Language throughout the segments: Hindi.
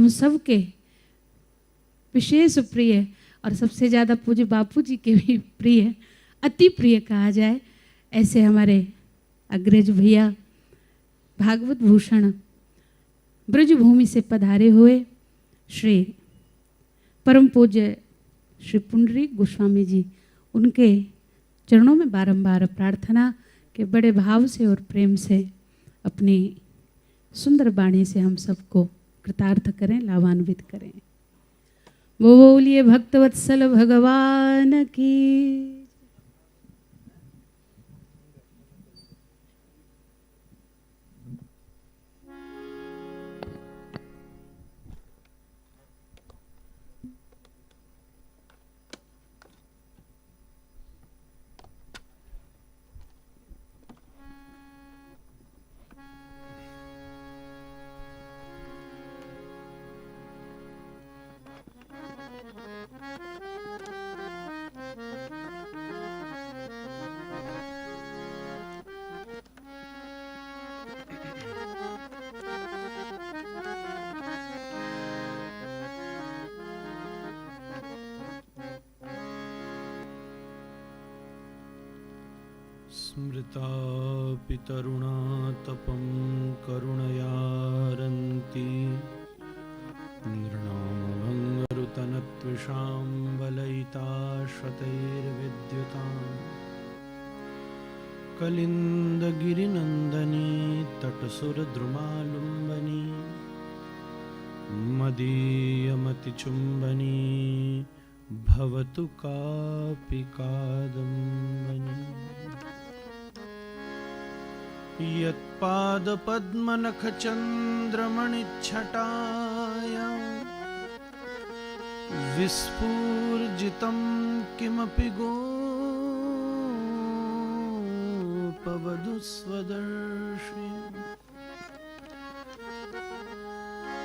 सबके विशेष प्रिय और सबसे ज़्यादा पूज्य बापू जी के भी प्रिय, अति प्रिय कहा जाए, ऐसे हमारे अग्रज भैया भागवत भूषण ब्रजभूमि से पधारे हुए श्री परम पूज्य श्री पुंडरीक गोस्वामी जी, उनके चरणों में बारंबार प्रार्थना के बड़े भाव से और प्रेम से अपनी सुंदर वाणी से हम सबको कृतार्थ करें, लाभान्वित करें। बोलिए भक्तवत्सल भगवान की। स्मृता पितरुणा तपं करुणयारन्ति नृणामभङ्गरुतनत्विषां बलयिता श्रतैर्विद्युतां कलिन्दगिरिनन्दनी तटसुरद्रुमालुम्बनी मदीयमतिचुम्बनी भवतु कापि कादम्बनी। यत्पादपद्मनखचन्द्रमणिच्छटाया विस्फूर्जितं किमपि गोपवधूस्वदर्शी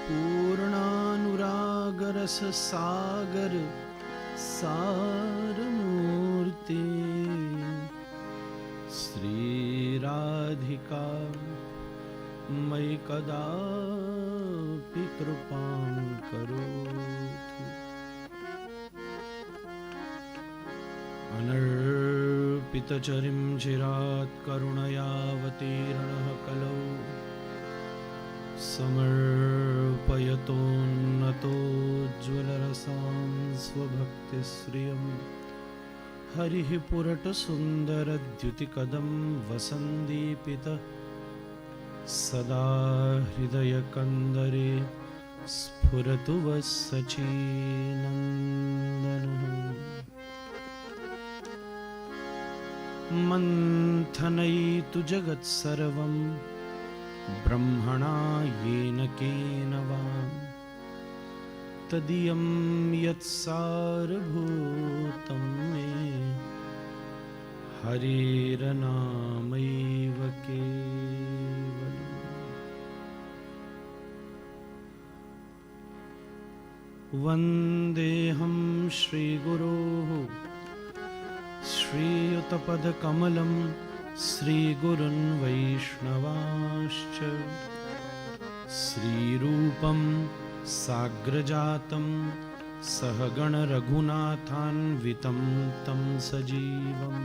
पूर्णानुरागरससागर सारमूर्ति श्रीराधिका मयि कदापि कृपां करोतु। अनर्पितचरिं चिरात् करुणयावतीर्णः कलौ समर्पयतोन्नतोज्ज्वलरसां स्वभक्तिश्रियम् हरिः पुरटसुन्दरद्युतिकदं वसन्दीपितः सदा हृदयकन्दरे स्फुरतु वः सचीनन्दनः। मन्थनयितु जगत्सर्वं ब्रह्मणा येन केन वा तदीयं यत्सारभूतं मे हरेर्नामैव केवलम्। वन्देऽहं श्रीगुरोः श्रीयुतपदकमलं श्रीगुरुन् वैष्णवांश्च श्रीरूपं साग्रजातं सहगणरघुनाथान्वितं तं सजीवं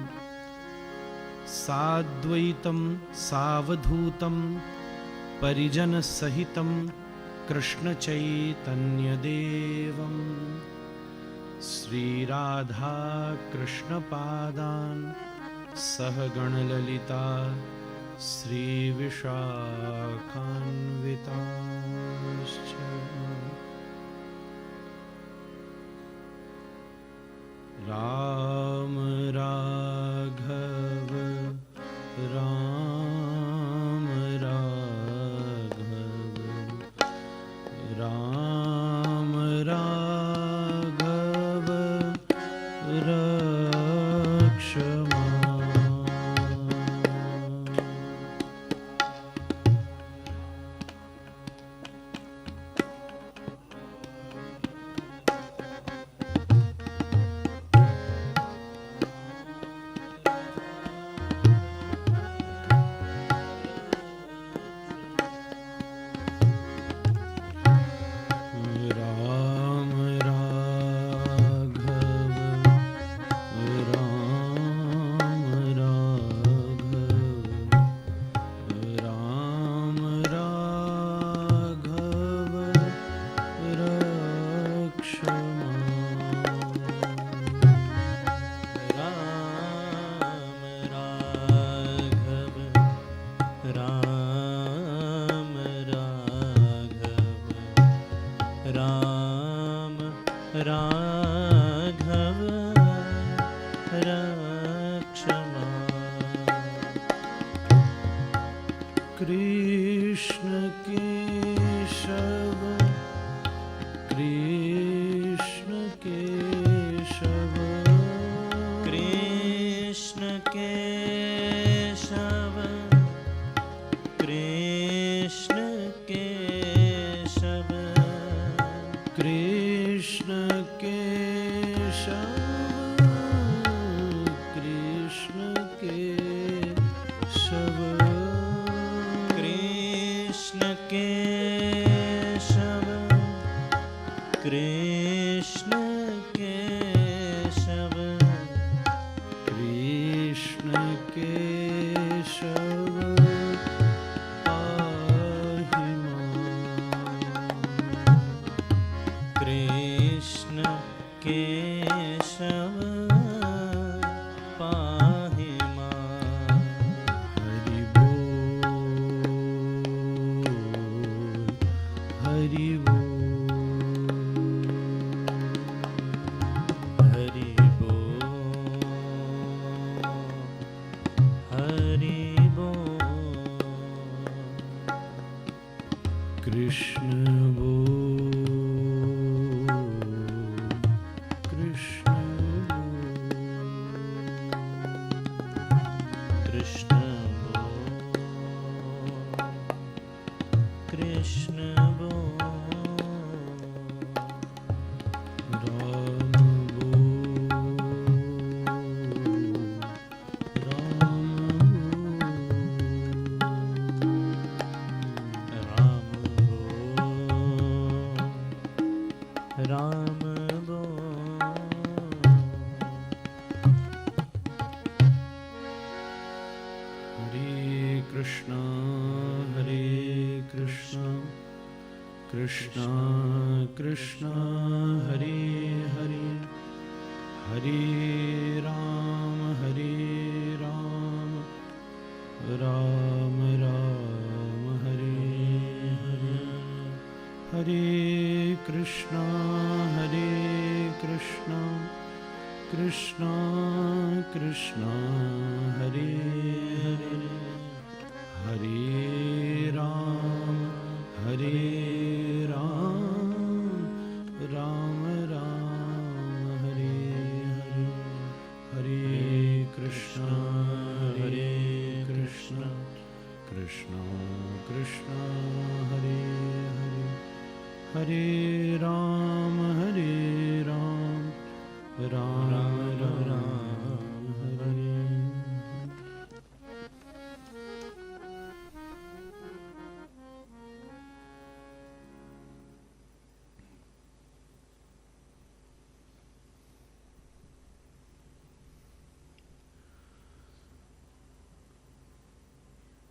साद्वैतं सावधूतं परिजनसहितं कृष्णचैतन्यदेवं श्रीराधा कृष्णपादान् सहगणललिता श्रीविशाखान्वितांश्च। राम राघव राम राघव राम राघव रक्ष माम्।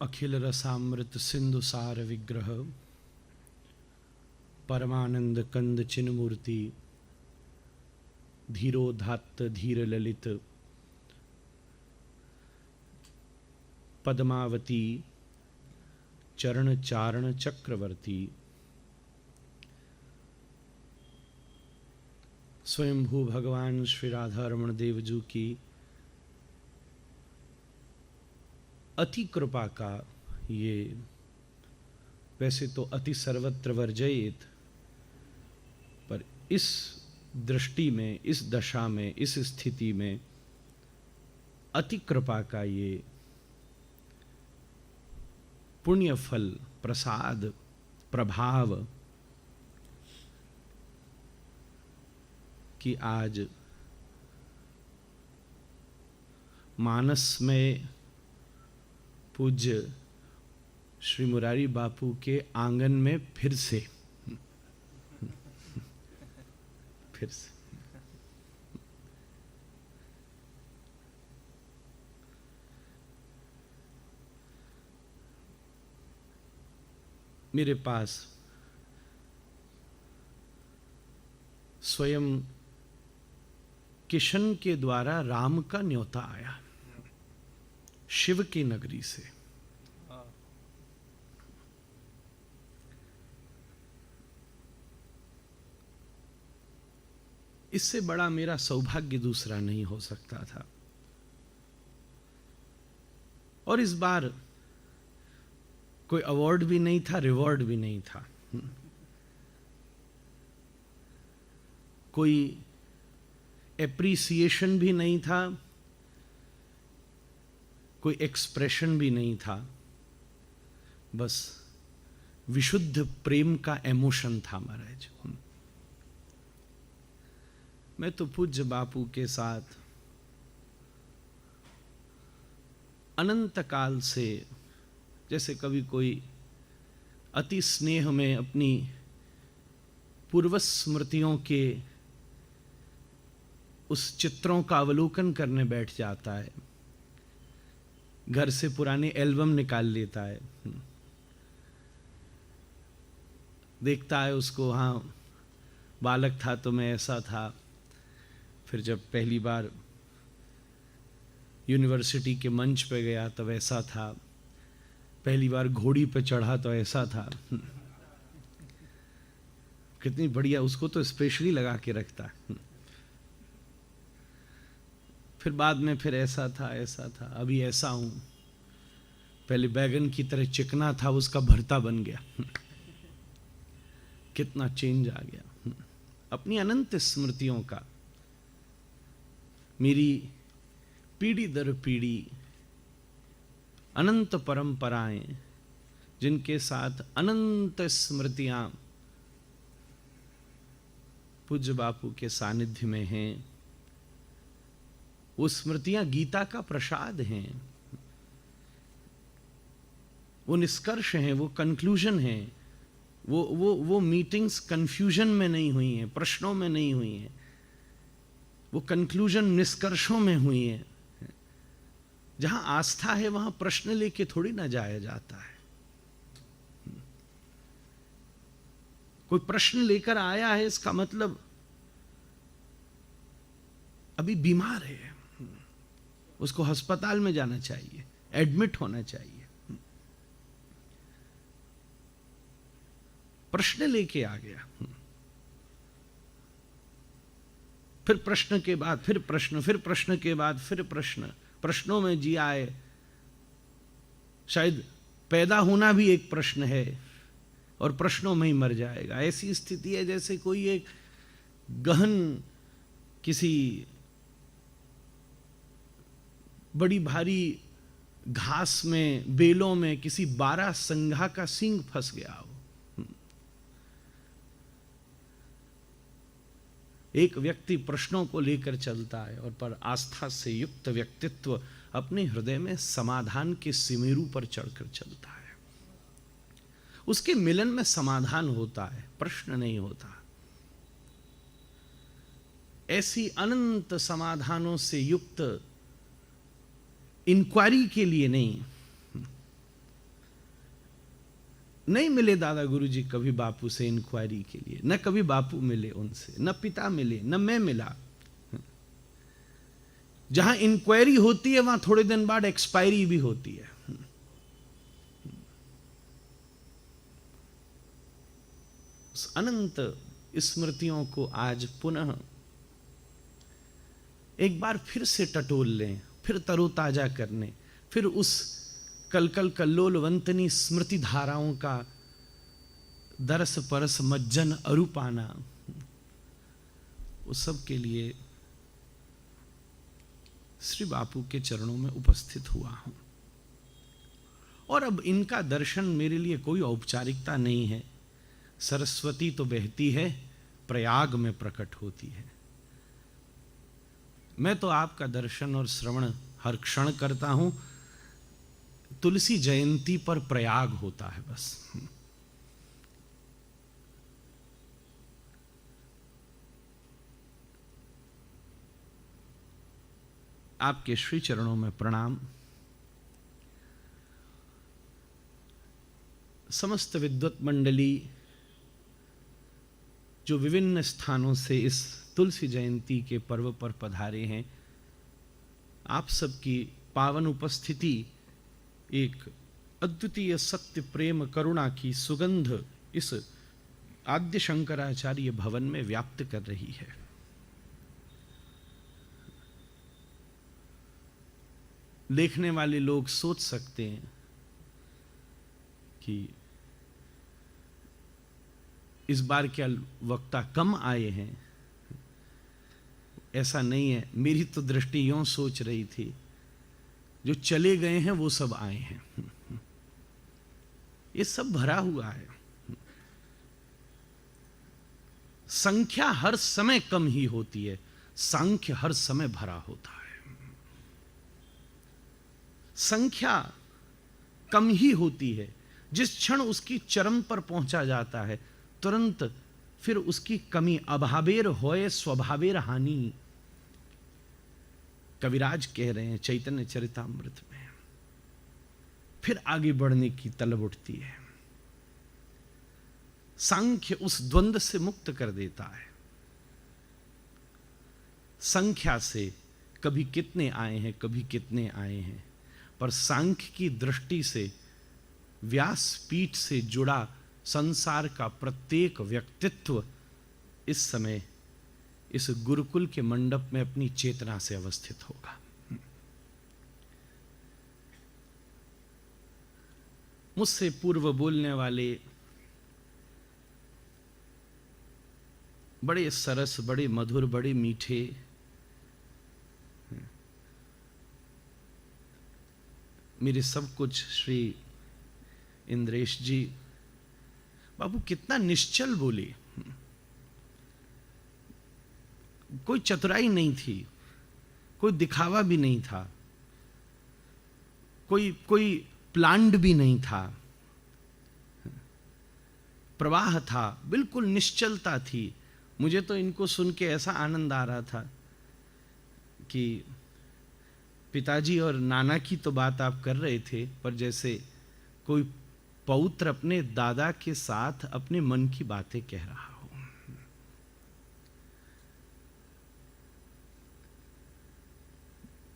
अखिल रसामृत सिंधु सार विग्रह परमानंद कंद चिन्मूर्ति धीरोधात्त धीर ललित पद्मावती चरण चारण चक्रवर्ती स्वयंभू भगवान श्री राधा रमण देव जी की अति कृपा का ये वैसे तो अति सर्वत्र वर्जयेत, पर इस दृष्टि में, इस दशा में, इस स्थिति में अति कृपा का ये पुण्य फल, प्रसाद, प्रभाव कि आज मानस में पूज्य श्री मुरारी बापू के आंगन में फिर से मेरे पास स्वयं किशन के द्वारा राम का न्योता आया शिव की नगरी से। इससे बड़ा मेरा सौभाग्य दूसरा नहीं हो सकता था। और इस बार कोई अवार्ड भी नहीं था, रिवॉर्ड भी नहीं था, कोई एप्रिसिएशन भी नहीं था, कोई एक्सप्रेशन भी नहीं था, बस विशुद्ध प्रेम का इमोशन था महाराज। मैं तो पूज्य बापू के साथ अनंत काल से, जैसे कभी कोई अति स्नेह में अपनी पूर्व स्मृतियों के उस चित्रों का अवलोकन करने बैठ जाता है, घर से पुराने एल्बम निकाल लेता है, देखता है उसको, हाँ बालक था तो मैं ऐसा था, फिर जब पहली बार यूनिवर्सिटी के मंच पे गया तब ऐसा था, पहली बार घोड़ी पे चढ़ा तो ऐसा था। कितनी बढ़िया, उसको तो स्पेशली लगा के रखता है। फिर बाद में फिर ऐसा था, अभी ऐसा हूं, पहले बैगन की तरह चिकना था, उसका भरता बन गया। कितना चेंज आ गया। अपनी अनंत स्मृतियों का मेरी पीढ़ी दर पीढ़ी अनंत परंपराएं, जिनके साथ अनंत स्मृतियां पूज्य बापू के सानिध्य में हैं, वो स्मृतियां गीता का प्रसाद हैं, वो निष्कर्ष हैं, वो कंक्लूजन हैं, वो मीटिंग्स कंफ्यूजन में नहीं हुई हैं, प्रश्नों में नहीं हुई हैं, वो कंक्लूजन निष्कर्षों में हुई हैं। जहां आस्था है वहां प्रश्न लेके थोड़ी ना जाया जाता है। कोई प्रश्न लेकर आया है, इसका मतलब अभी बीमार है, उसको अस्पताल में जाना चाहिए, एडमिट होना चाहिए। प्रश्न लेके आ गया, फिर प्रश्न के बाद फिर प्रश्न, फिर प्रश्न के बाद फिर प्रश्न, प्रश्नों में जी आए। शायद पैदा होना भी एक प्रश्न है और प्रश्नों में ही मर जाएगा। ऐसी स्थिति है जैसे कोई एक गहन किसी बड़ी भारी घास में, बेलों में किसी बारह संघा का सींग फंस गया हो। एक व्यक्ति प्रश्नों को लेकर चलता है और पर आस्था से युक्त व्यक्तित्व अपने हृदय में समाधान के सिमेरु पर चढ़कर चलता है। उसके मिलन में समाधान होता है, प्रश्न नहीं होता। ऐसी अनंत समाधानों से युक्त इंक्वायरी के लिए नहीं मिले दादा गुरुजी कभी बापू से इंक्वायरी के लिए, न कभी बापू मिले उनसे, न पिता मिले, न मैं मिला। जहां इंक्वायरी होती है वहां थोड़े दिन बाद एक्सपायरी भी होती है। उस अनंत स्मृतियों को आज पुनः एक बार फिर से टटोल लें, फिर तरोताजा करने, फिर उस कलकल कल्लोलवंतनी स्मृति धाराओं का दरस परस मज्जन अरूपाना, उस सब के लिए श्री बापू के चरणों में उपस्थित हुआ हूं। और अब इनका दर्शन मेरे लिए कोई औपचारिकता नहीं है। सरस्वती तो बहती है, प्रयाग में प्रकट होती है। मैं तो आपका दर्शन और श्रवण हर क्षण करता हूं। तुलसी जयंती पर प्रयाग होता है बस। आपके श्री चरणों में प्रणाम। समस्त विद्वत मंडली जो विभिन्न स्थानों से इस तुलसी जयंती के पर्व पर पधारे हैं, आप सबकी पावन उपस्थिति एक अद्वितीय सत्य प्रेम करुणा की सुगंध इस आद्य शंकराचार्य भवन में व्याप्त कर रही है। देखने वाले लोग सोच सकते हैं कि इस बार क्या वक्ता कम आए हैं। ऐसा नहीं है, मेरी तो दृष्टि यूं सोच रही थी, जो चले गए हैं वो सब आए हैं। ये सब भरा हुआ है। संख्या हर समय कम ही होती है, सांख्य हर समय भरा होता है। संख्या कम ही होती है। जिस क्षण उसकी चरम पर पहुंचा जाता है, तुरंत फिर उसकी कमी अभावेर होए स्वभावेर हानि, कविराज कह रहे हैं चैतन्य चरितामृत में। फिर आगे बढ़ने की तलब उठती है। सांख्य उस द्वंद्व से मुक्त कर देता है। संख्या से कभी कितने आए हैं, कभी कितने आए हैं, पर सांख्य की दृष्टि से व्यासपीठ से जुड़ा संसार का प्रत्येक व्यक्तित्व इस समय इस गुरुकुल के मंडप में अपनी चेतना से अवस्थित होगा। मुझसे पूर्व बोलने वाले बड़े सरस, बड़े मधुर, बड़े मीठे, मेरे सब कुछ श्री इंद्रेश जी बाबू कितना निश्चल बोले। कोई चतुराई नहीं थी, कोई दिखावा भी नहीं था, कोई प्लांड भी नहीं था, प्रवाह था, बिल्कुल निश्चलता थी। मुझे तो इनको सुन के ऐसा आनंद आ रहा था कि पिताजी और नाना की तो बात आप कर रहे थे, पर जैसे कोई पौत्र अपने दादा के साथ अपने मन की बातें कह रहा हो।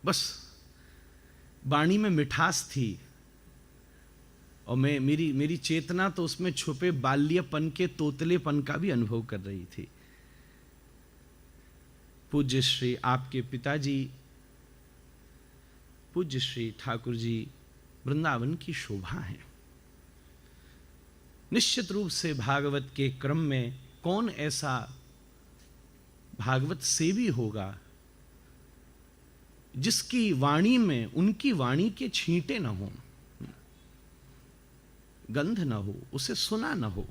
बस वाणी में मिठास थी और मेरी चेतना तो उसमें छुपे बाल्यपन के तोतलेपन का भी अनुभव कर रही थी। पूज्य श्री आपके पिताजी, पूज्य श्री ठाकुर जी वृंदावन की शोभा है। निश्चित रूप से भागवत के क्रम में कौन ऐसा भागवत सेवी होगा जिसकी वाणी में उनकी वाणी के छींटे न हो, गंध न हो, उसे सुना न हो।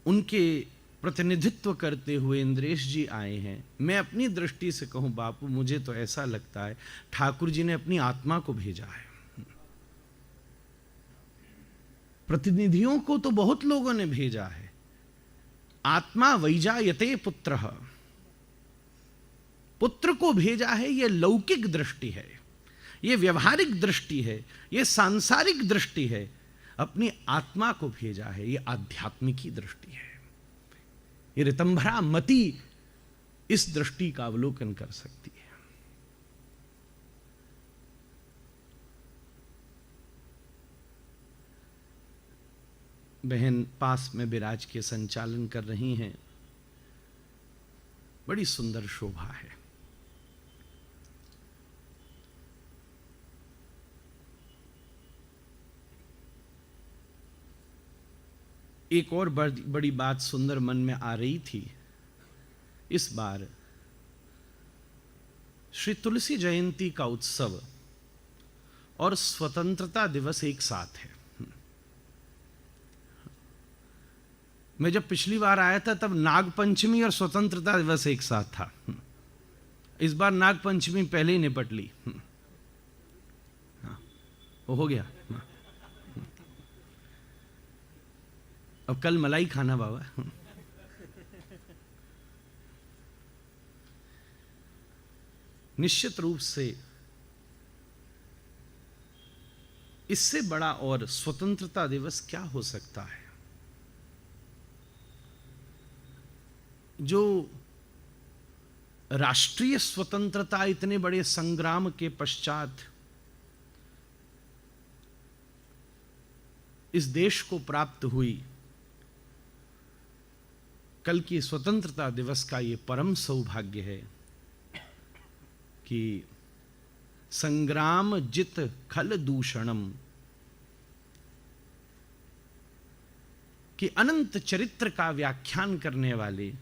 उनके प्रतिनिधित्व करते हुए इंद्रेश जी आए हैं। मैं अपनी दृष्टि से कहूं बापू, मुझे तो ऐसा लगता है ठाकुर जी ने अपनी आत्मा को भेजा है। प्रतिनिधियों को तो बहुत लोगों ने भेजा है। आत्मा वैजायते पुत्रः, पुत्र को भेजा है। यह लौकिक दृष्टि है, यह व्यवहारिक दृष्टि है, यह सांसारिक दृष्टि है। अपनी आत्मा को भेजा है, यह आध्यात्मिकी दृष्टि है। ये ऋतंभरा मति इस दृष्टि का अवलोकन कर सकती है। बहन पास में विराज के संचालन कर रही हैं। बड़ी सुंदर शोभा है। एक और बड़ी बात सुंदर मन में आ रही थी। इस बार श्री तुलसी जयंती का उत्सव और स्वतंत्रता दिवस एक साथ है। मैं जब पिछली बार आया था तब नागपंचमी और स्वतंत्रता दिवस एक साथ था। इस बार नागपंचमी पहले ही निपट ली। वो हो गया। अब कल मलाई खाना बाबा। निश्चित रूप से इससे बड़ा और स्वतंत्रता दिवस क्या हो सकता है। जो राष्ट्रीय स्वतंत्रता इतने बड़े संग्राम के पश्चात इस देश को प्राप्त हुई, कल की स्वतंत्रता दिवस का ये परम सौभाग्य है कि संग्राम जित खल दूषणम, कि अनंत चरित्र का व्याख्यान करने वाले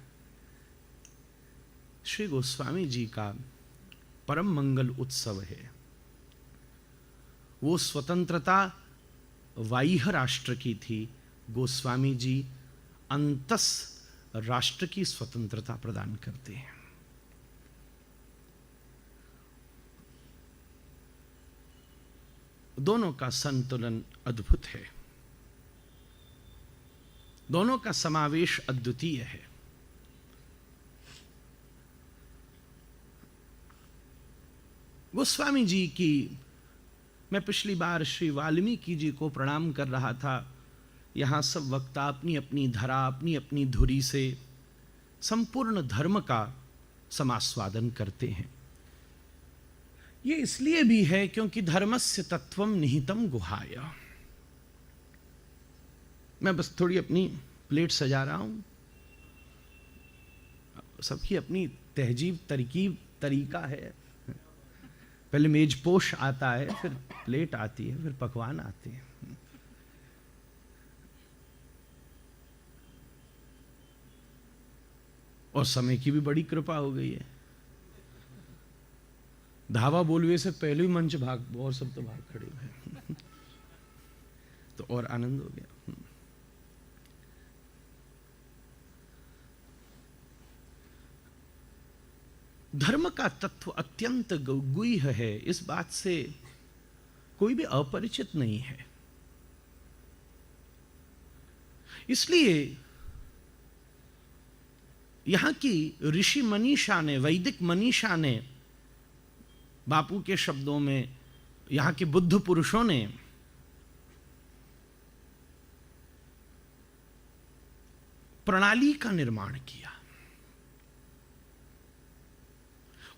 श्री गोस्वामी जी का परम मंगल उत्सव है। वो स्वतंत्रता वाह्य राष्ट्र की थी। गोस्वामी जी अंतस राष्ट्र की स्वतंत्रता प्रदान करते हैं। दोनों का संतुलन अद्भुत है, दोनों का समावेश अद्वितीय है। गोस्वामी जी की, मैं पिछली बार श्री वाल्मीकि जी को प्रणाम कर रहा था। यहाँ सब वक्ता अपनी अपनी धरा, अपनी अपनी धुरी से संपूर्ण धर्म का समास्वादन करते हैं। ये इसलिए भी है क्योंकि धर्मस्य तत्वम निहितम गुहाय। मैं बस थोड़ी अपनी प्लेट सजा रहा हूं, सबकी अपनी तहजीब तरकीब तरीका है। पहले मेजपोश आता है, फिर प्लेट आती है, फिर पकवान आते हैं। और समय की भी बड़ी कृपा हो गई है। धावा बोलवे से पहले ही मंच भाग, और सब तो भाग खड़े हैं तो और आनंद हो गया। धर्म का तत्व अत्यंत गुह्य है, इस बात से कोई भी अपरिचित नहीं है। इसलिए यहां की ऋषि मनीषा ने, वैदिक मनीषा ने, बापू के शब्दों में यहां के बुद्ध पुरुषों ने प्रणाली का निर्माण किया।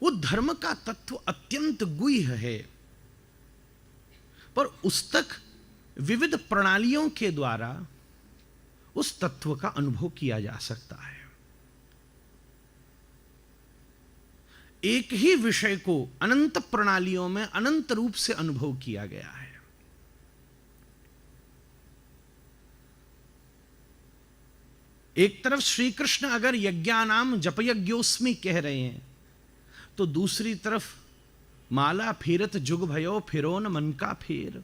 वो धर्म का तत्व अत्यंत गुह्य है, पर उस तक विविध प्रणालियों के द्वारा उस तत्व का अनुभव किया जा सकता है। एक ही विषय को अनंत प्रणालियों में अनंत रूप से अनुभव किया गया है। एक तरफ श्री कृष्ण अगर यज्ञानाम जपयज्ञोस्मि कह रहे हैं, तो दूसरी तरफ माला फेरत जुग भयो फिरोन मन का फेर।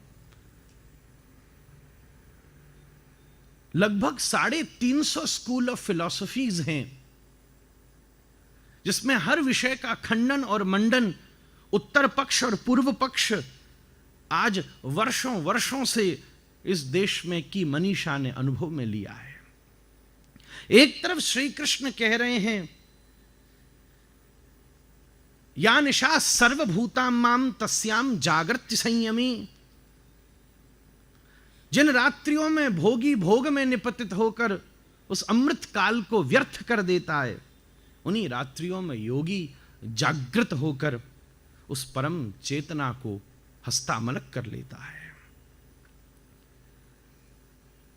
लगभग 350 स्कूल ऑफ फिलॉसफीज हैं, जिसमें हर विषय का खंडन और मंडन, उत्तर पक्ष और पूर्व पक्ष आज वर्षों वर्षों से इस देश में की मनीषा ने अनुभव में लिया है। एक तरफ श्री कृष्ण कह रहे हैं, या निशा सर्वभूतां माम तस्याम जागृत्य संयमी। जिन रात्रियों में भोगी भोग में निपतित होकर उस अमृत काल को व्यर्थ कर देता है, उन्हीं रात्रियों में योगी जागृत होकर उस परम चेतना को हस्तामलक कर लेता है।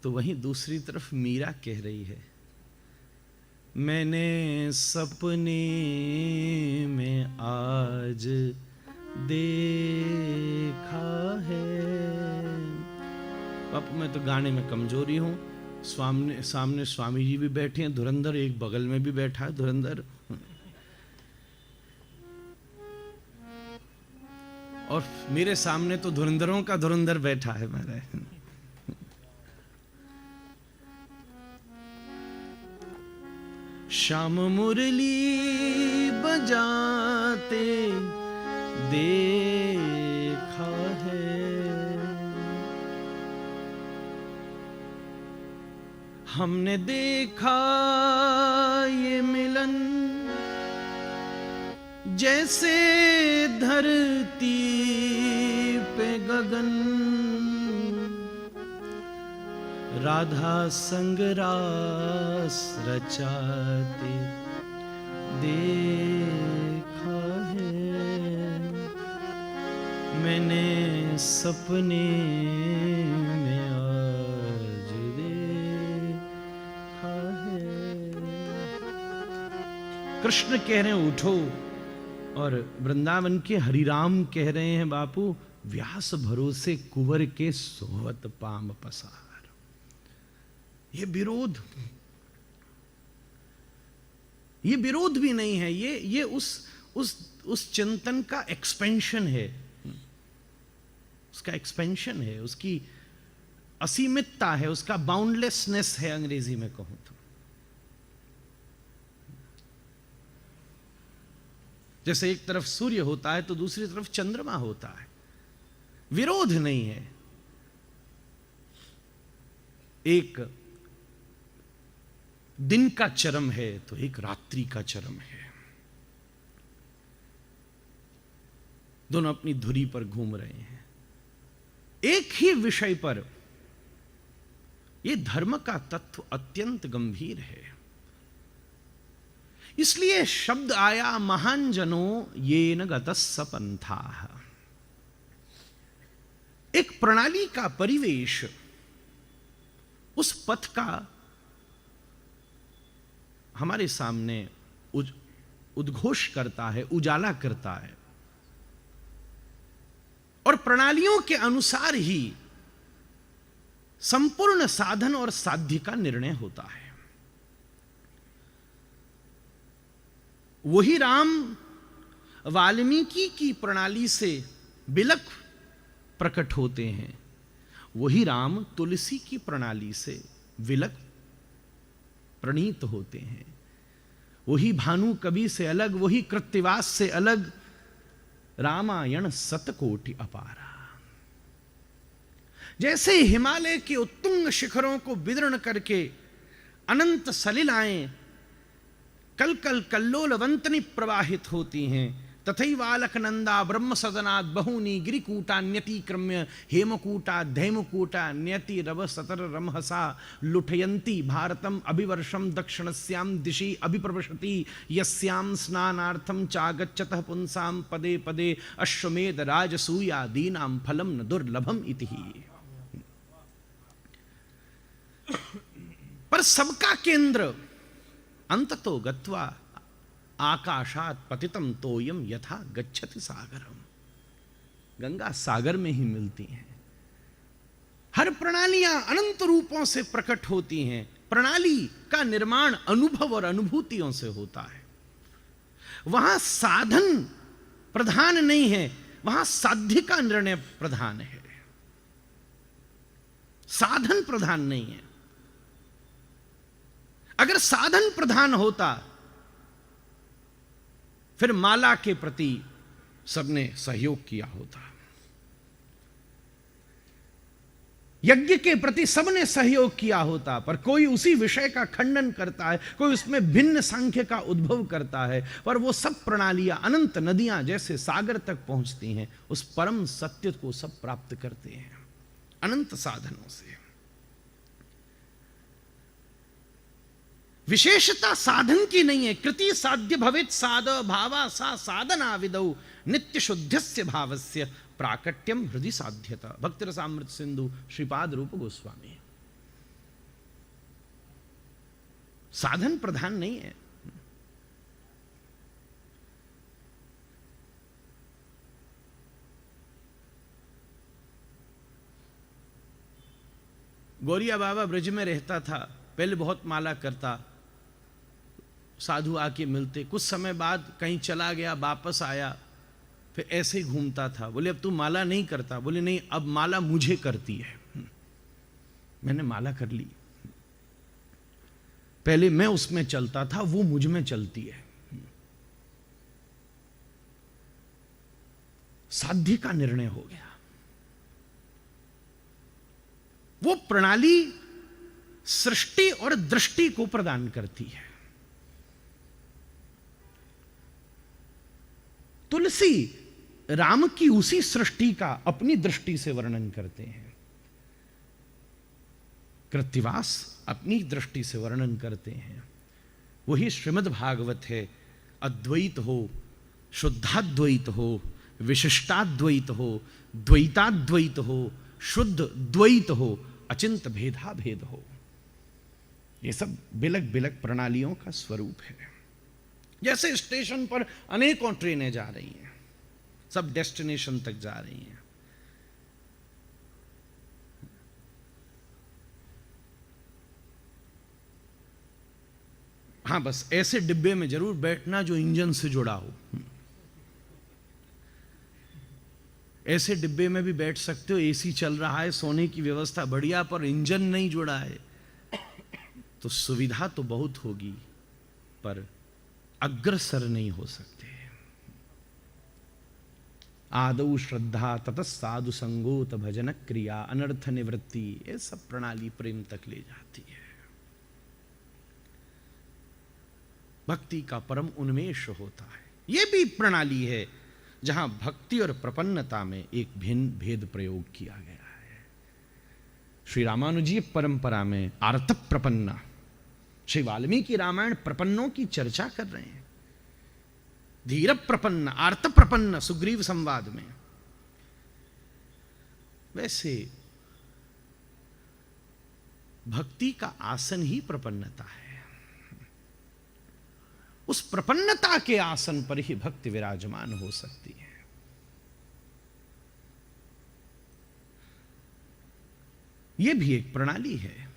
तो वहीं दूसरी तरफ मीरा कह रही है, मैंने सपने में आज देखा है। बापू मैं तो गाने में कमजोरी हूं। सामने स्वामी जी भी बैठे हैं, धुरंधर एक बगल में भी बैठा है धुरंधर, और मेरे सामने तो धुरंधरों का धुरंधर बैठा है मेरे। श्याम मुरली बजाते देखा है, हमने देखा ये मिलन जैसे धरती पे गगन, राधा संग रास रचाते देखा है, मैंने सपने में आज देखा है। कृष्ण कह रहे हैं उठो, और वृंदावन के हरिराम कह रहे हैं बापू व्यास भरोसे कुंवर के सोहत पाम पसार। ये विरोध भी नहीं है, ये उस चिंतन का एक्सपेंशन है, उसका एक्सपेंशन है, उसकी असीमितता है, उसका बाउंडलेसनेस है अंग्रेजी में कहूं तो। जैसे एक तरफ सूर्य होता है तो दूसरी तरफ चंद्रमा होता है, विरोध नहीं है। एक दिन का चरम है तो एक रात्रि का चरम है, दोनों अपनी धुरी पर घूम रहे हैं। एक ही विषय पर यह धर्म का तत्व अत्यंत गंभीर है। इसलिए शब्द आया महान जनों ये न गतस्स पंथाः। एक प्रणाली का परिवेश उस पथ का हमारे सामने उद्घोष करता है, उजाला करता है, और प्रणालियों के अनुसार ही संपूर्ण साधन और साध्य का निर्णय होता है। वही राम वाल्मीकि की प्रणाली से बिलक प्रकट होते हैं, वही राम तुलसी की प्रणाली से विलक प्रणीत होते हैं। वही भानु कवि से अलग, वही कृत्तिवास से अलग, रामायण सतकोटि अपारा। जैसे हिमालय के उत्तुंग शिखरों को विदीर्ण करके अनंत सलिलाएं कल कल कल्लोलवंतनि प्रवाहित होती हैं, तथैवालकनंदा ब्रह्म सदनात् बहूनि गिरिकूटान्यतिक्रम्य हेमकूटा धैमकूटा न्यति रव सतर रमहसा लुठयन्ति भारतम अभिवर्षम दक्षिणस्याम दिशि अभिप्रवशति यस्याम स्नानार्थम चागच्छतः पुंसाम पदे पदे अश्वमेध राजसूयादीनां फलम न दुर्लभम इति। पर सबका केंद्र अंततो गत्वा आकाशात पतितम तोयम यथा गच्छति सागरम। गंगा सागर में ही मिलती हैं। हर प्रणालियां अनंत रूपों से प्रकट होती हैं। प्रणाली का निर्माण अनुभव और अनुभूतियों से होता है। वहां साधन प्रधान नहीं है, वहां साध्य का निर्णय प्रधान है, साधन प्रधान नहीं है। अगर साधन प्रधान होता फिर माला के प्रति सबने सहयोग किया होता, यज्ञ के प्रति सबने सहयोग किया होता। पर कोई उसी विषय का खंडन करता है, कोई उसमें भिन्न सांख्य का उद्भव करता है। पर वो सब प्रणालियां अनंत नदियां जैसे सागर तक पहुंचती हैं, उस परम सत्य को सब प्राप्त करते हैं अनंत साधनों से। विशेषता साधन की नहीं है। कृति साध्य भवेत् साध भावा सा साधना विदौ नित्य शुद्धस्य भावस्य प्राकट्यम हृदय साध्यता। भक्ति रसामृत सिंधु श्रीपाद रूप गोस्वामी। साधन प्रधान नहीं है। गौरिया बाबा ब्रज में रहता था, पहले बहुत माला करता, साधु आके मिलते, कुछ समय बाद कहीं चला गया, वापस आया, फिर ऐसे ही घूमता था। बोले अब तू माला नहीं करता? बोले नहीं, अब माला मुझे करती है। मैंने माला कर ली, पहले मैं उसमें चलता था, वो मुझ में चलती है। साध्य का निर्णय हो गया। वो प्रणाली सृष्टि और दृष्टि को प्रदान करती है। तुलसी राम की उसी सृष्टि का अपनी दृष्टि से वर्णन करते हैं, कृत्तिवास अपनी दृष्टि से वर्णन करते हैं। वही श्रीमद् भागवत है। अद्वैत हो, शुद्धाद्वैत हो, विशिष्टाद्वैत हो, द्वैताद्वैत हो, शुद्ध द्वैत हो, अचिंत भेदा भेद हो। ये सब बिलक बिलक प्रणालियों का स्वरूप है। जैसे स्टेशन पर अनेकों ट्रेनें जा रही हैं, सब डेस्टिनेशन तक जा रही हैं। हाँ, बस ऐसे डिब्बे में जरूर बैठना जो इंजन से जुड़ा हो। ऐसे डिब्बे में भी बैठ सकते हो, एसी चल रहा है, सोने की व्यवस्था बढ़िया, पर इंजन नहीं जुड़ा है तो सुविधा तो बहुत होगी पर अग्रसर नहीं हो सकते। आदौ श्रद्धा ततः साधु संगोत भजन क्रिया अनर्थ निवृत्ति, ये सब प्रणाली प्रेम तक ले जाती है। भक्ति का परम उन्मेष होता है। यह भी प्रणाली है जहां भक्ति और प्रपन्नता में एक भिन्न भेद प्रयोग किया गया है। श्री रामानुजीय परंपरा में आर्त प्रपन्ना, श्री वाल्मीकि रामायण प्रपन्नों की चर्चा कर रहे हैं। धीर प्रपन्न, आर्त प्रपन्न सुग्रीव संवाद में। वैसे भक्ति का आसन ही प्रपन्नता है। उस प्रपन्नता के आसन पर ही भक्ति विराजमान हो सकती है। यह भी एक प्रणाली है।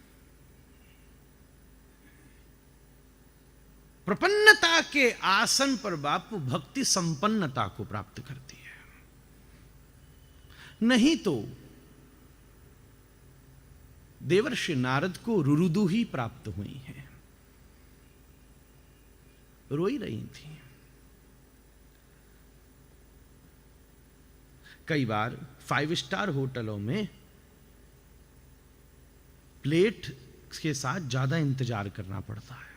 प्रपन्नता के आसन पर बापू भक्ति संपन्नता को प्राप्त करती है। नहीं तो देवर्षि नारद को रुरुदु ही प्राप्त हुई है, रोई रही थी। कई बार 5 स्टार होटलों में प्लेट के साथ ज्यादा इंतजार करना पड़ता है।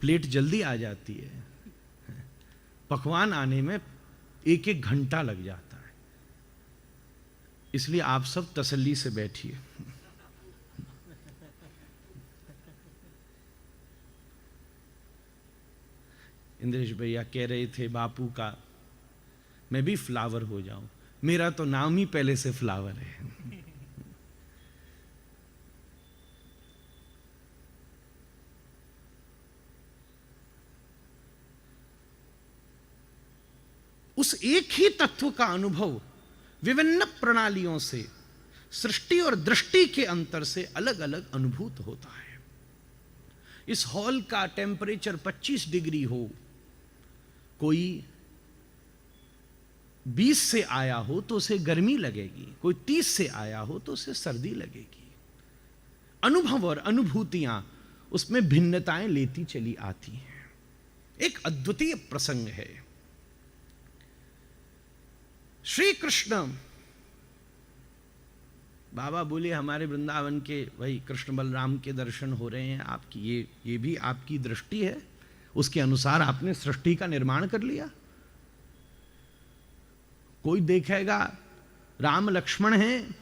प्लेट जल्दी आ जाती है, पकवान आने में 1-1 घंटा लग जाता है। इसलिए आप सब तसल्ली से बैठिए। इंद्रेश भैया कह रहे थे बापू का मैं भी फ्लावर हो जाऊं। मेरा तो नाम ही पहले से फ्लावर है। उस एक ही तत्व का अनुभव विभिन्न प्रणालियों से, सृष्टि और दृष्टि के अंतर से अलग अलग अनुभूत होता है। इस हॉल का टेम्परेचर 25 डिग्री हो, कोई 20 से आया हो तो उसे गर्मी लगेगी, कोई 30 से आया हो तो उसे सर्दी लगेगी। अनुभव और अनुभूतियां उसमें भिन्नताएं लेती चली आती हैं। एक अद्वितीय प्रसंग है। श्री कृष्ण, बाबा बोले हमारे वृंदावन के वही कृष्ण बलराम के दर्शन हो रहे हैं आपकी, ये भी आपकी दृष्टि है, उसके अनुसार आपने सृष्टि का निर्माण कर लिया। कोई देखेगा राम लक्ष्मण हैं,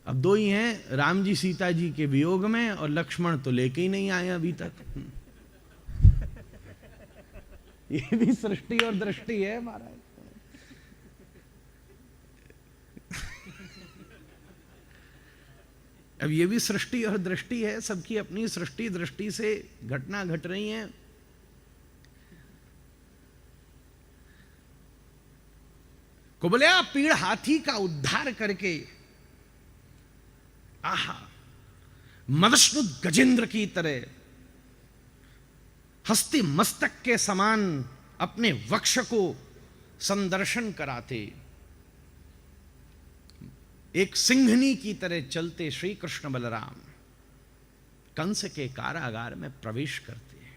अब 2 ही हैं, राम जी सीता जी के वियोग में और लक्ष्मण तो लेके ही नहीं आए अभी तक। ये भी सृष्टि और दृष्टि है महाराज। अब ये भी सृष्टि और दृष्टि है, सबकी अपनी सृष्टि दृष्टि से घटना घट रही हैं। कुबलया पीड़ हाथी का उद्धार करके आहा मदस्नुत गजेंद्र की तरह हस्ती मस्तक के समान अपने वक्ष को संदर्शन कराते, एक सिंहनी की तरह चलते श्री कृष्ण बलराम कंस के कारागार में प्रवेश करते हैं।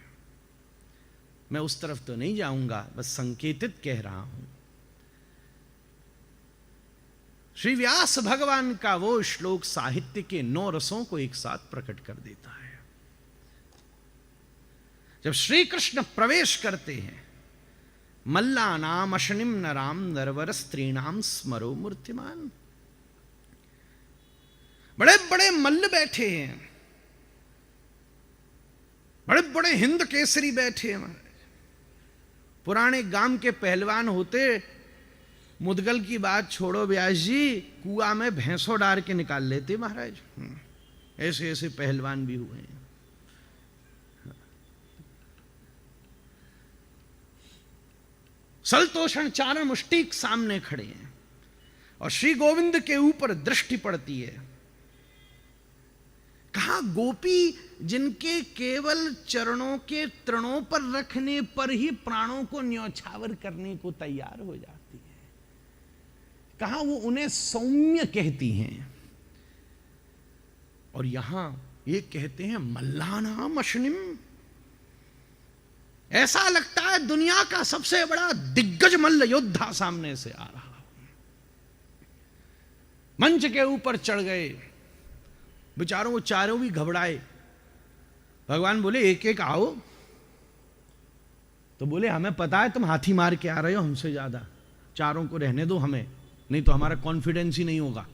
मैं उस तरफ तो नहीं जाऊंगा, बस संकेतित कह रहा हूं। श्री व्यास भगवान का वो श्लोक साहित्य के 9 रसों को एक साथ प्रकट कर देता है। जब श्री कृष्ण प्रवेश करते हैं, मल्लानाम अशनिम नराम नरवर स्त्रीणाम स्मरो मूर्तिमान, बड़े बड़े मल्ल बैठे हैं, बड़े बड़े हिंद केसरी बैठे हैं। पुराने गांव के पहलवान होते, मुदगल की बात छोड़ो व्यास जी, कुआं में भैंसों डाल के निकाल लेते महाराज। ऐसे ऐसे पहलवान भी हुए हैं। सलतोषण चारण मुष्टिक सामने खड़े हैं और श्री गोविंद के ऊपर दृष्टि पड़ती है। कहा गोपी जिनके केवल चरणों के तृणों पर रखने पर ही प्राणों को न्यौछावर करने को तैयार हो जाती है, कहा वो उन्हें सौम्य कहती हैं। और यहां ये कहते हैं मल्लानाम अशनिम, ऐसा लगता है दुनिया का सबसे बड़ा दिग्गज मल्ल योद्धा सामने से आ रहा। मंच के ऊपर चढ़ गए, बेचारों वो चारों भी घबराए। भगवान बोले एक एक आओ। तो बोले हमें पता है तुम हाथी मार के आ रहे हो हमसे ज्यादा, चारों को रहने दो हमें, नहीं तो हमारा कॉन्फिडेंस ही नहीं होगा।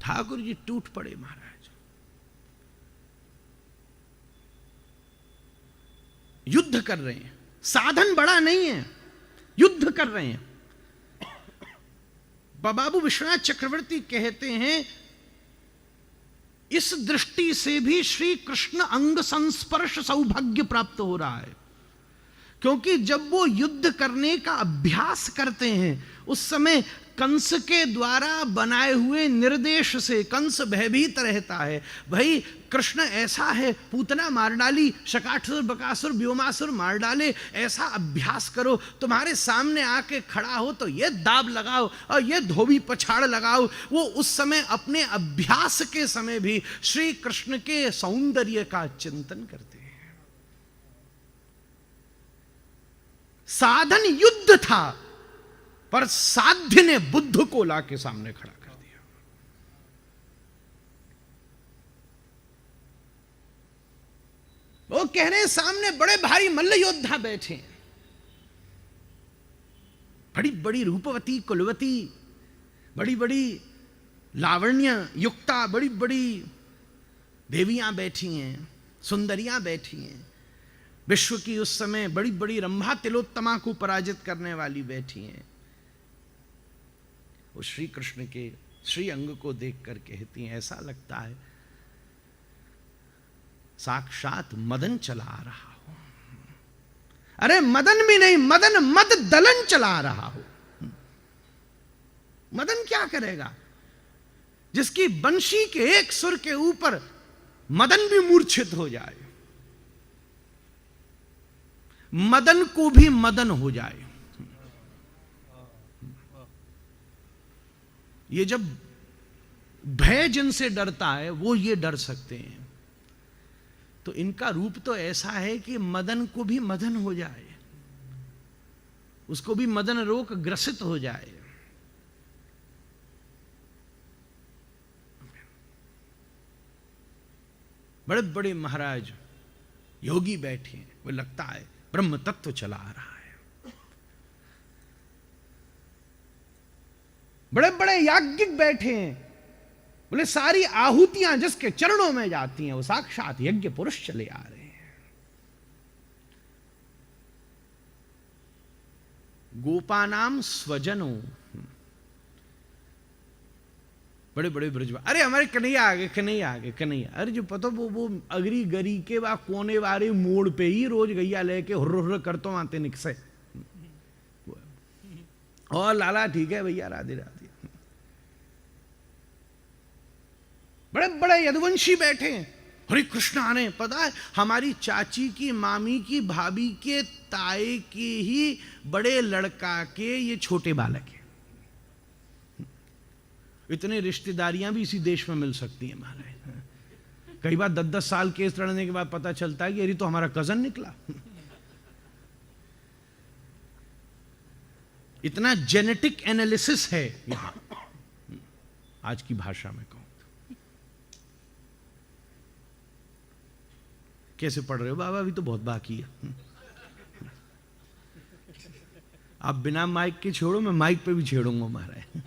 ठाकुर जी टूट पड़े महाराज। युद्ध कर रहे हैं, साधन बड़ा नहीं है, युद्ध कर रहे हैं। बाबू विश्वनाथ चक्रवर्ती कहते हैं इस दृष्टि से भी श्री कृष्ण अंग संस्पर्श सौभाग्य प्राप्त हो रहा है, क्योंकि जब वो युद्ध करने का अभ्यास करते हैं उस समय कंस के द्वारा बनाए हुए निर्देश से कंस भयभीत रहता है। भाई कृष्ण ऐसा है, पूतना मार डाली, शकासुर बकासुर व्योमासुर मार डाले, ऐसा अभ्यास करो। तुम्हारे सामने आके खड़ा हो तो ये दाब लगाओ और ये धोबी पछाड़ लगाओ। वो उस समय अपने अभ्यास के समय भी श्री कृष्ण के सौंदर्य का चिंतन करते हैं। साधन युद्ध था, पर साध्य ने बुद्ध को लाके सामने खड़ा कर दिया। वो कह रहे हैं सामने बड़े भारी मल्ल योद्धा बैठे, बड़ी बड़ी रूपवती कुलवती, बड़ी बड़ी लावण्य युक्ता, बड़ी बड़ी देवियां बैठी हैं, सुंदरियां बैठी हैं। विश्व की उस समय बड़ी बड़ी रंभा तिलोत्तमा को पराजित करने वाली बैठी हैं। वो श्री कृष्ण के श्री अंग को देखकर कहती हैं ऐसा लगता है साक्षात मदन चला रहा हो। अरे मदन भी नहीं, मदन मद दलन चला रहा हो। मदन क्या करेगा? जिसकी बंशी के एक सुर के ऊपर मदन भी मूर्छित हो जाए, मदन को भी मदन हो जाए। ये जब भय जिनसे डरता है वो ये डर सकते हैं। तो इनका रूप तो ऐसा है कि मदन को भी मदन हो जाए, उसको भी मदन रोग ग्रसित हो जाए। बड़े बड़े महाराज योगी बैठे हैं, वो लगता है ब्रह्म तत्व चला आ रहा है। बड़े बड़े याज्ञिक बैठे हैं, बोले सारी आहुतियां जिसके चरणों में जाती हैं वो साक्षात यज्ञ पुरुष चले आ रहे हैं। गोपानाम स्वजनों, बड़े बड़े ब्रज, अरे हमारे कन्हैया आ गए, कन्हैया आ गए, कन्हैया। अरे जो पता वो अगरी गरी के बा कोने वाले मोड़ पे ही रोज गैया लेके हुर्र हुर्र करतो आते निकसे। और लाला ठीक है भैया, राधे राधे। बड़े बड़े यदुवंशी बैठे हैं, हरे कृष्ण आने। पता है हमारी चाची की, मामी की, भाभी के, ताए के ही बड़े लड़का के ये छोटे बालक हैं। इतने रिश्तेदारियां भी इसी देश में मिल सकती हैं महाराज। कई बार 10-10 साल केस लड़ने के बाद पता चलता है कि अरे तो हमारा कजन निकला। इतना जेनेटिक एनालिसिस है यहां, आज की भाषा में कहूं। कैसे पढ़ रहे हो बाबा? अभी तो बहुत बाकी है। आप बिना माइक के छोड़ो, मैं माइक पे भी छेड़ूंगा महाराज।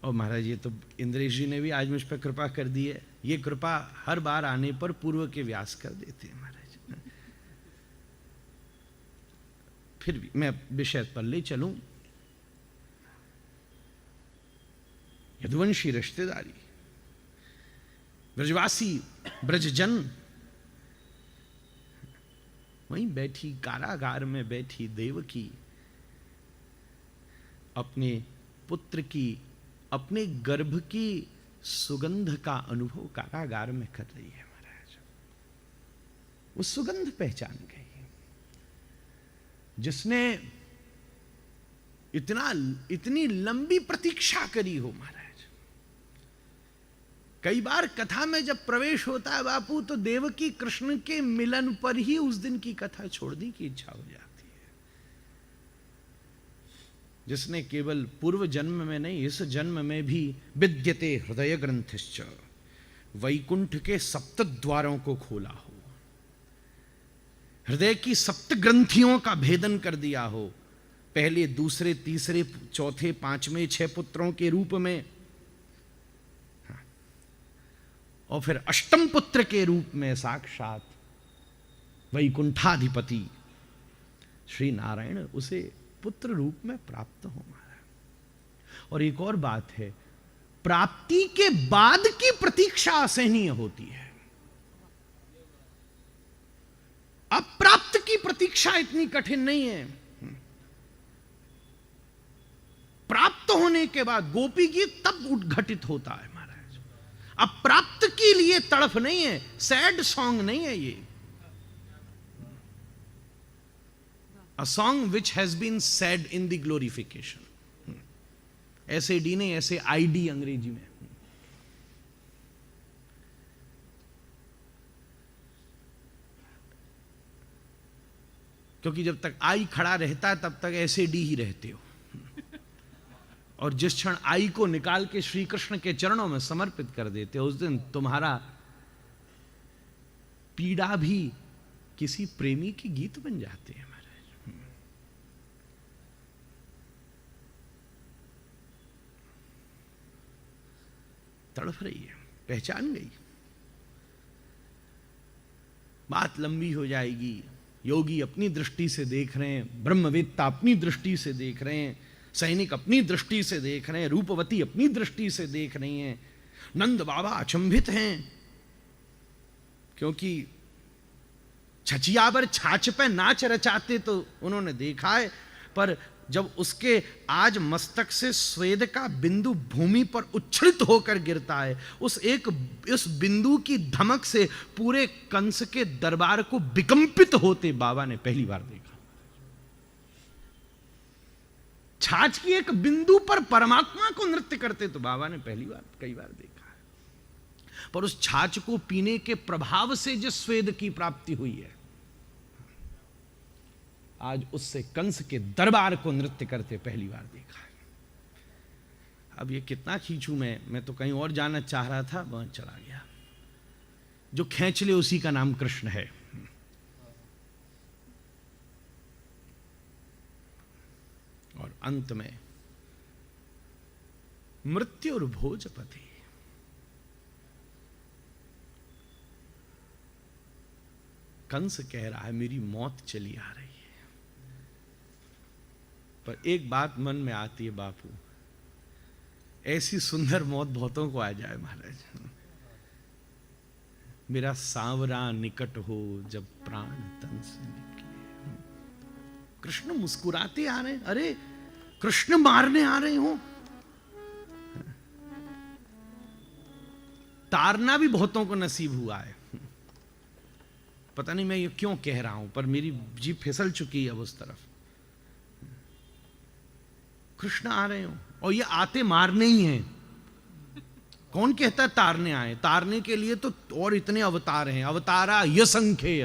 और महाराज ये तो इंद्रेश जी ने भी आज मुझ पर कृपा कर दी है। ये कृपा हर बार आने पर पूर्व के व्यास कर देते हैं महाराज। फिर भी मैं विषय पर ले चलूं। यदुवंशी रिश्तेदारी, ब्रजवासी ब्रजजन, वहीं बैठी कारागार में बैठी देवकी अपने पुत्र की, अपने गर्भ की सुगंध का अनुभव कारागार में कर रही है महाराज। वो सुगंध पहचान गई जिसने इतनी लंबी प्रतीक्षा करी हो महाराज। कई बार कथा में जब प्रवेश होता है बापू, तो देवकी कृष्ण के मिलन पर ही उस दिन की कथा छोड़ने की इच्छा हो जाती है। जिसने केवल पूर्व जन्म में नहीं, इस जन्म में भी विद्यते हृदय ग्रंथिश्च, वैकुंठ के सप्त द्वारों को खोला हो, हृदय की सप्त ग्रंथियों का भेदन कर दिया हो, पहले दूसरे तीसरे चौथे पांचवें 6 पुत्रों के रूप में, और फिर अष्टम पुत्र के रूप में साक्षात वैकुंठाधिपति श्री नारायण उसे पुत्र रूप में प्राप्त हो महाराज। और एक और बात है, प्राप्ति के बाद की प्रतीक्षा असहनीय होती है, अप्राप्त की प्रतीक्षा इतनी कठिन नहीं है। प्राप्त होने के बाद गोपी गीत तब उद्घटित होता है महाराज, अप्राप्त के लिए तड़फ नहीं है, सैड सॉन्ग नहीं है ये, a song which has been said in the glorification, ऐसे डी नहीं, ऐसे आईडी अंग्रेजी में। क्योंकि जब तक आई खड़ा रहता है तब तक ऐसे डी ही रहते हो, और जिस क्षण आई को निकाल के श्री कृष्ण के चरणों में समर्पित कर देते हो, उस दिन तुम्हारा पीड़ा भी किसी प्रेमी के गीत बन जाते हैं। तड़फ रही है, पहचान गई, बात लंबी हो जाएगी। योगी अपनी दृष्टि से देख रहे हैं, ब्रह्मवेत्ता अपनी दृष्टि से देख रहे हैं, सैनिक अपनी दृष्टि से देख रहे हैं, रूपवती अपनी दृष्टि से देख रही हैं, नंद बाबा अचंभित हैं, क्योंकि छचियावर छाछ पे नाच रचाते तो उन्होंने देखा है, पर जब उसके आज मस्तक से स्वेद का बिंदु भूमि पर उच्छ्रित होकर गिरता है, उस बिंदु की धमक से पूरे कंस के दरबार को विकंपित होते बाबा ने पहली बार देखा। छाछ की एक बिंदु पर परमात्मा को नृत्य करते तो बाबा ने कई बार देखा है, पर उस छाछ को पीने के प्रभाव से जिस स्वेद की प्राप्ति हुई है, आज उससे कंस के दरबार को नृत्य करते पहली बार देखा है। अब ये कितना खींचूं मैं तो कहीं और जाना चाह रहा था, वहां चला गया। जो खींच ले उसी का नाम कृष्ण है। और अंत में मृत्यु और भोजपति, कंस कह रहा है मेरी मौत चली आ रही है, पर एक बात मन में आती है बापू, ऐसी सुंदर मौत बहुतों को आ जाए महाराज, मेरा सांवरा निकट हो जब प्राण तन से निकले। कृष्ण मुस्कुराते आ रहे, अरे कृष्ण मारने आ रहे हो। तारना भी बहुतों को नसीब हुआ है, पता नहीं मैं ये क्यों कह रहा हूं, पर मेरी जीभ फिसल चुकी है अब उस तरफ। कृष्ण आ रहे हो, और ये आते मारने ही हैं। कौन कहता है तारने आए? तारने के लिए तो और इतने अवतार हैं, अवतारा यसंख्येय।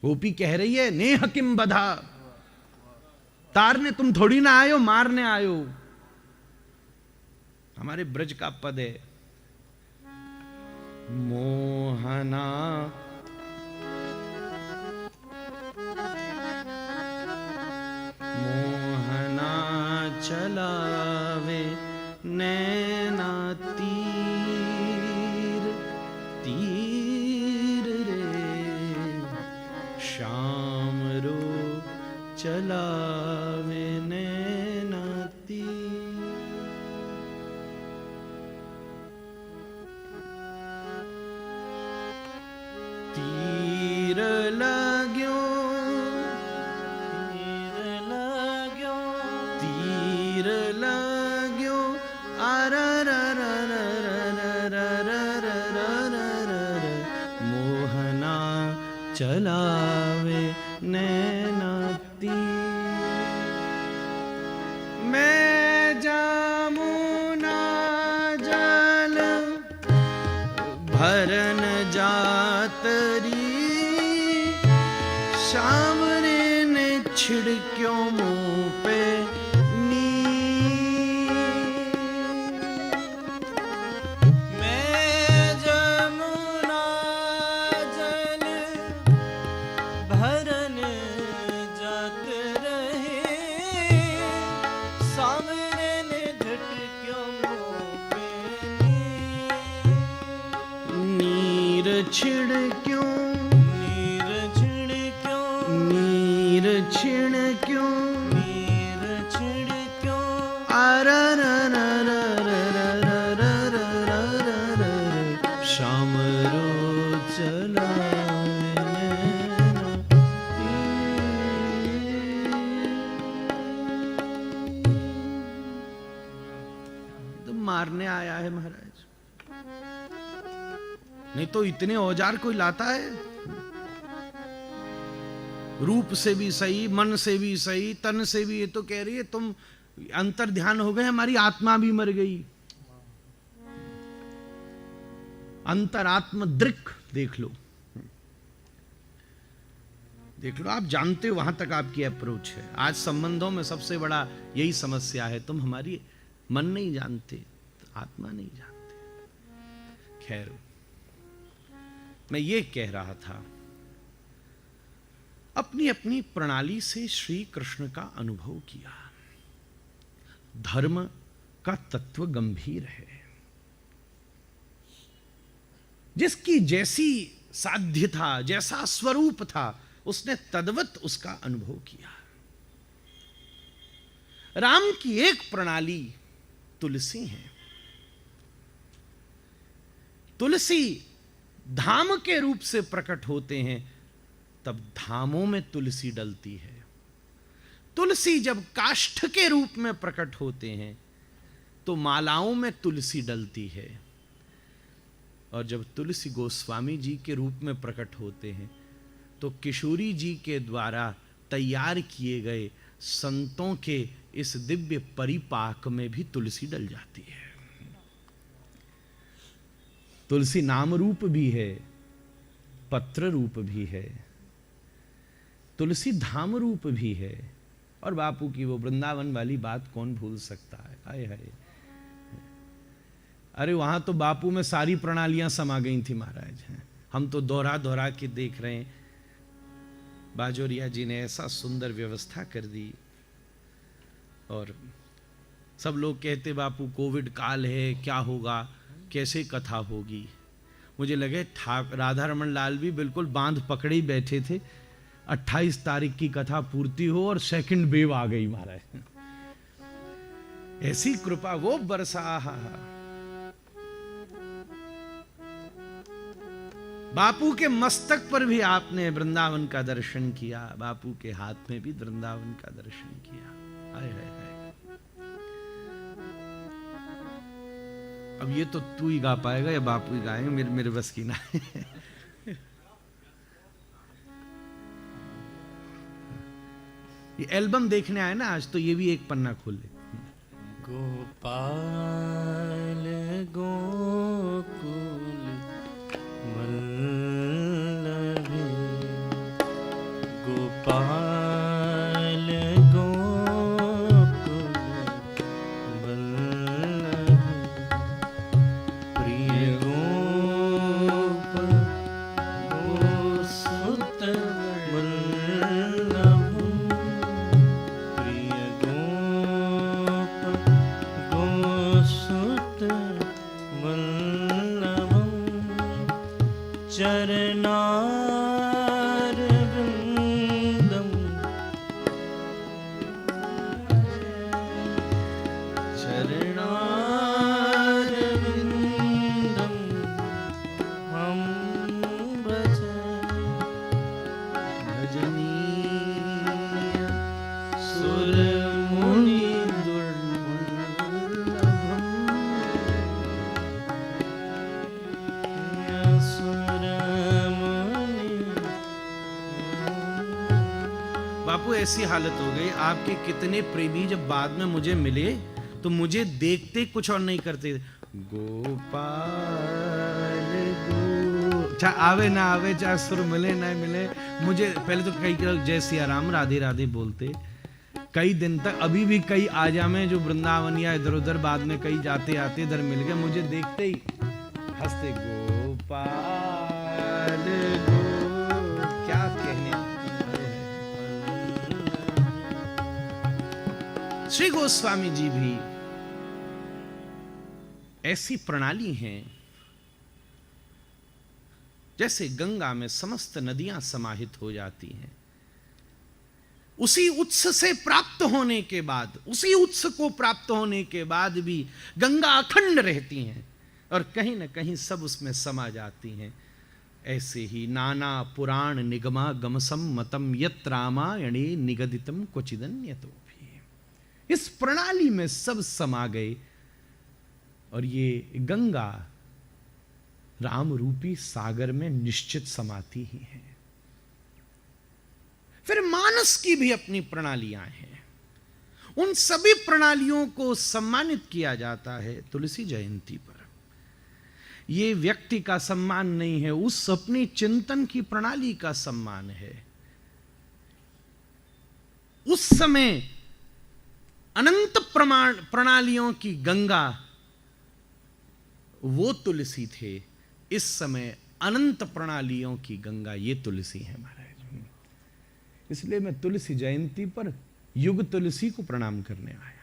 गोपी कह रही है नेह किम बधा, तारने तुम थोड़ी ना आयो, मारने आयो। हमारे ब्रज का पद है, मोहना मोहना चलावे नैना तीर तीर रे, शाम रो चलावे नैना तीर। तीर लाग्यो तीर लाग्यो मोहना चलावे नैना तीर। मैं जामुना जल भरन जातरी श्याम रे ने छिड़क्यो मुंह पे छिड़क्यों नीर छिड़क्यों श्याम रो चला तो मारने आया है महाराज, नहीं तो इतने औजार कोई लाता है? रूप से भी सही, मन से भी सही, तन से भी। ये तो कह रही है तुम अंतर ध्यान हो गए, हमारी आत्मा भी मर गई। अंतरात्म दृक् देख लो, देख लो। आप जानते हो वहां तक आपकी अप्रोच है। आज संबंधों में सबसे बड़ा यही समस्या है, तुम हमारी मन नहीं जानते, आत्मा नहीं जानते। खैर, मैं ये कह रहा था, अपनी अपनी प्रणाली से श्री कृष्ण का अनुभव किया। धर्म का तत्व गंभीर है, जिसकी जैसी साध्य था, जैसा स्वरूप था, उसने तद्वत उसका अनुभव किया। राम की एक प्रणाली तुलसी है। तुलसी धाम के रूप से प्रकट होते हैं, तब धामों में तुलसी डलती है। तुलसी जब काष्ठ के रूप में प्रकट होते हैं, तो मालाओं में तुलसी डलती है। और जब तुलसी गोस्वामी जी के रूप में प्रकट होते हैं, तो किशोरी जी के द्वारा तैयार किए गए संतों के इस दिव्य परिपाक में भी तुलसी डल जाती है। तुलसी नाम रूप भी है, पत्र रूप भी है, तुलसी धाम रूप भी है। और बापू की वो वृंदावन वाली बात कौन भूल सकता है? हाय हाय, अरे वहां तो बापू में सारी प्रणालियां समा गई थी महाराज। हम तो दोहरा दोहरा के देख रहे हैं। बाजोरिया जी ने ऐसा सुंदर व्यवस्था कर दी। और सब लोग कहते बापू कोविड काल है, क्या होगा, कैसे कथा होगी। मुझे लगे राधा रमन लाल भी बिल्कुल बांध पकड़े ही बैठे थे, 28 तारीख की कथा पूर्ति हो और सेकंड वेव आ गई महाराज। ऐसी कृपा वो बरसा। बापू के मस्तक पर भी आपने वृंदावन का दर्शन किया, बापू के हाथ में भी वृंदावन का दर्शन किया। हाय हाय हाय। अब ये तो तू ही गा पाएगा या बापू ही गाएंगे, मेरे बस की ना है। ये एल्बम देखने आए ना आज, तो ये भी एक पन्ना खोल ले। गोपाल गोकुल वल्लभी, गोपाल गोकुल वल्लभी, प्रिय गोप गोसुत वल्लभ, प्रिय गोप गोसुत वल्लभम्, चरणारविन्दम् चरणारविन्दम् हम भजे, भजनीय सुरमुनि दुर्लभम्, बापू ऐसी हालत हो गई। आपके कितने प्रेमी जब बाद में मुझे मिले तो मुझे देखते कुछ और नहीं करते। गोपाल चाहे आवे ना आवे, चाहे सुर मिले ना मिले, मुझे पहले तो कई लोग जय सिया राम राधे राधे बोलते, कई दिन तक, अभी भी कई आजा में जो वृंदावन या इधर उधर बाद में कई जाते आते इधर मिल गए, मुझे देखते ही हंसते, गोपाल क्या कहने। श्री गोस्वामी जी भी ऐसी प्रणाली हैं जैसे गंगा में समस्त नदियां समाहित हो जाती हैं। उसी उत्स से प्राप्त होने के बाद, उसी उत्स को प्राप्त होने के बाद भी गंगा अखंड रहती हैं और कहीं न कहीं सब उसमें समा जाती हैं। ऐसे ही नाना पुराण निगमा गमसम मतम यत रामायणे निगदितम क्वचिदन्यतो भी। इस प्रणाली में सब समा गए और ये गंगा राम रूपी सागर में निश्चित समाती ही है। फिर मानस की भी अपनी प्रणालियां हैं, उन सभी प्रणालियों को सम्मानित किया जाता है तुलसी जयंती पर। यह व्यक्ति का सम्मान नहीं है, उस अपनी चिंतन की प्रणाली का सम्मान है। उस समय अनंत प्रणालियों की गंगा वो तुलसी थे, इस समय अनंत प्रणालियों की गंगा ये तुलसी है महाराज। इसलिए मैं तुलसी जयंती पर युग तुलसी को प्रणाम करने आया।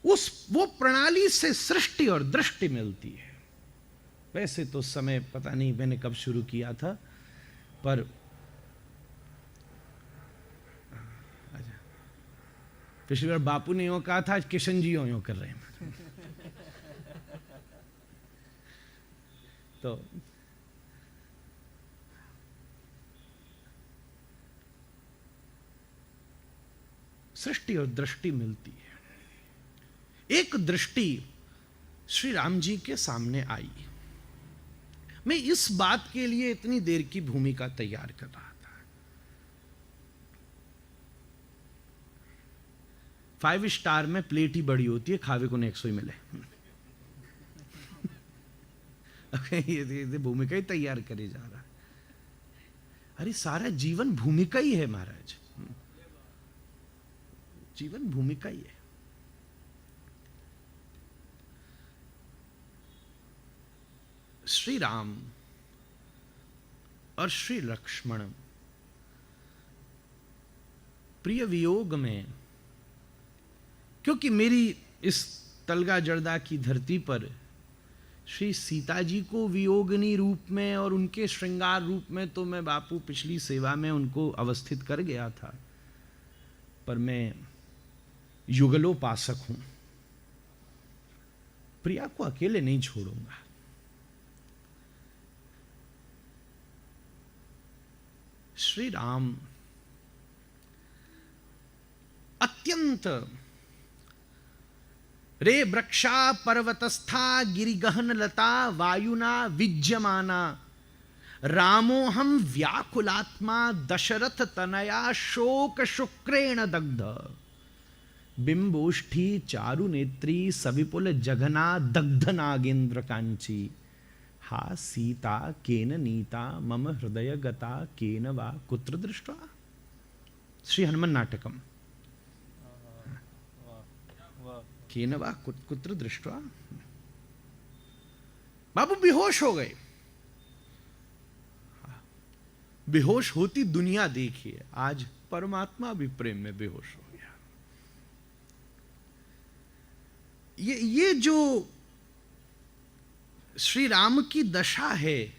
वो प्रणाली से सृष्टि और दृष्टि मिलती है। वैसे तो समय पता नहीं मैंने कब शुरू किया था, पर पिछली बार बापू ने यूं कहा था, आज किशन जी यूं कर रहे हैं। तो सृष्टि और दृष्टि मिलती है। एक दृष्टि श्री राम जी के सामने आई। मैं इस बात के लिए इतनी देर की भूमिका तैयार कर रहा था। 5 स्टार में प्लेट ही बड़ी होती है, खावे को 100 ही मिले। ये भूमिका ही तैयार करे जा रहा है। अरे सारा जीवन भूमिका ही है महाराज, जीवन भूमिका ही है। श्री राम और श्री लक्ष्मण प्रिय वियोग में, क्योंकि मेरी इस तलगा जड़दा की धरती पर श्री सीता जी को वियोगनी रूप में और उनके श्रृंगार रूप में तो मैं बापू पिछली सेवा में उनको अवस्थित कर गया था, पर मैं युगलोपासक हूं, प्रिया को अकेले नहीं छोड़ूंगा। श्री राम अत्यंत रे वृक्षा पर्वतस्था गिरिगहन लता वायुना विज्यमाना रामोहम व्याकुलात्मा दशरथ तनया शोक शुक्रेण दग्ध बिंबोष्ठी चारु नेत्री सविपुल जघना दग्ध नागेंद्र कांची हा सीता केन नीता मम हृदय गता केन वा कुत्र दृष्टा। श्री हनुमान नाटकम। केन वा कुत्र दृष्टा। बाबू बेहोश हो गए। बेहोश होती दुनिया देखिए, आज परमात्मा भी प्रेम में बेहोश हो गया। ये जो श्री राम की दशा है,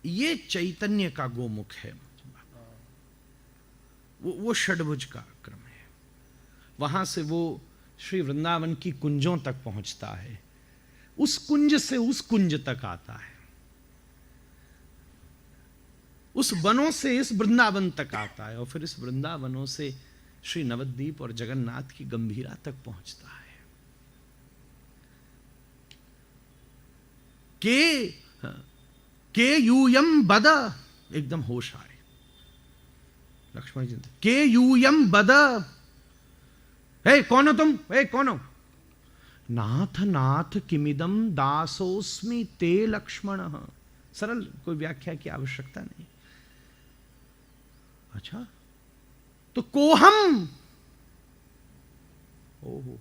ये चैतन्य का गोमुख है। वो षड्भुज का क्रम है। वहां से वो श्री वृंदावन की कुंजों तक पहुंचता है, उस कुंज से उस कुंज तक आता है, उस वनों से इस वृंदावन तक आता है, और फिर इस वृंदावनों से श्री नवद्वीप और जगन्नाथ की गंभीरा तक पहुंचता है। के यूयम बद, एकदम होश आए लक्ष्मण जी। के यूयम बद, हे कौन हो तुम, हे कौन हो। नाथ नाथ किमिदम दासोस्मि ते लक्ष्मण। सरल, कोई व्याख्या की आवश्यकता नहीं। अच्छा, तो कोहम, ओहो,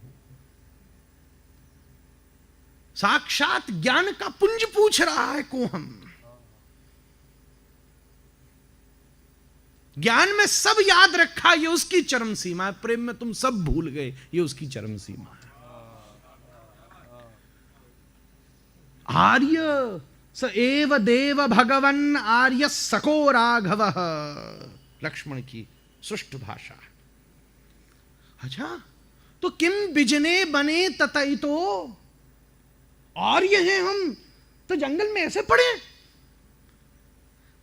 साक्षात ज्ञान का पुंज पूछ रहा है कोहम। ज्ञान में सब याद रखा, ये उसकी चरम सीमा है। प्रेम में तुम सब भूल गए, ये उसकी चरम सीमा है। आर्य स एव देव भगवन आर्य सको राघव, लक्ष्मण की सुष्ट भाषा। अच्छा, तो किम बिजने बने ततइतो, आर्य हैं हम तो जंगल में ऐसे पड़े।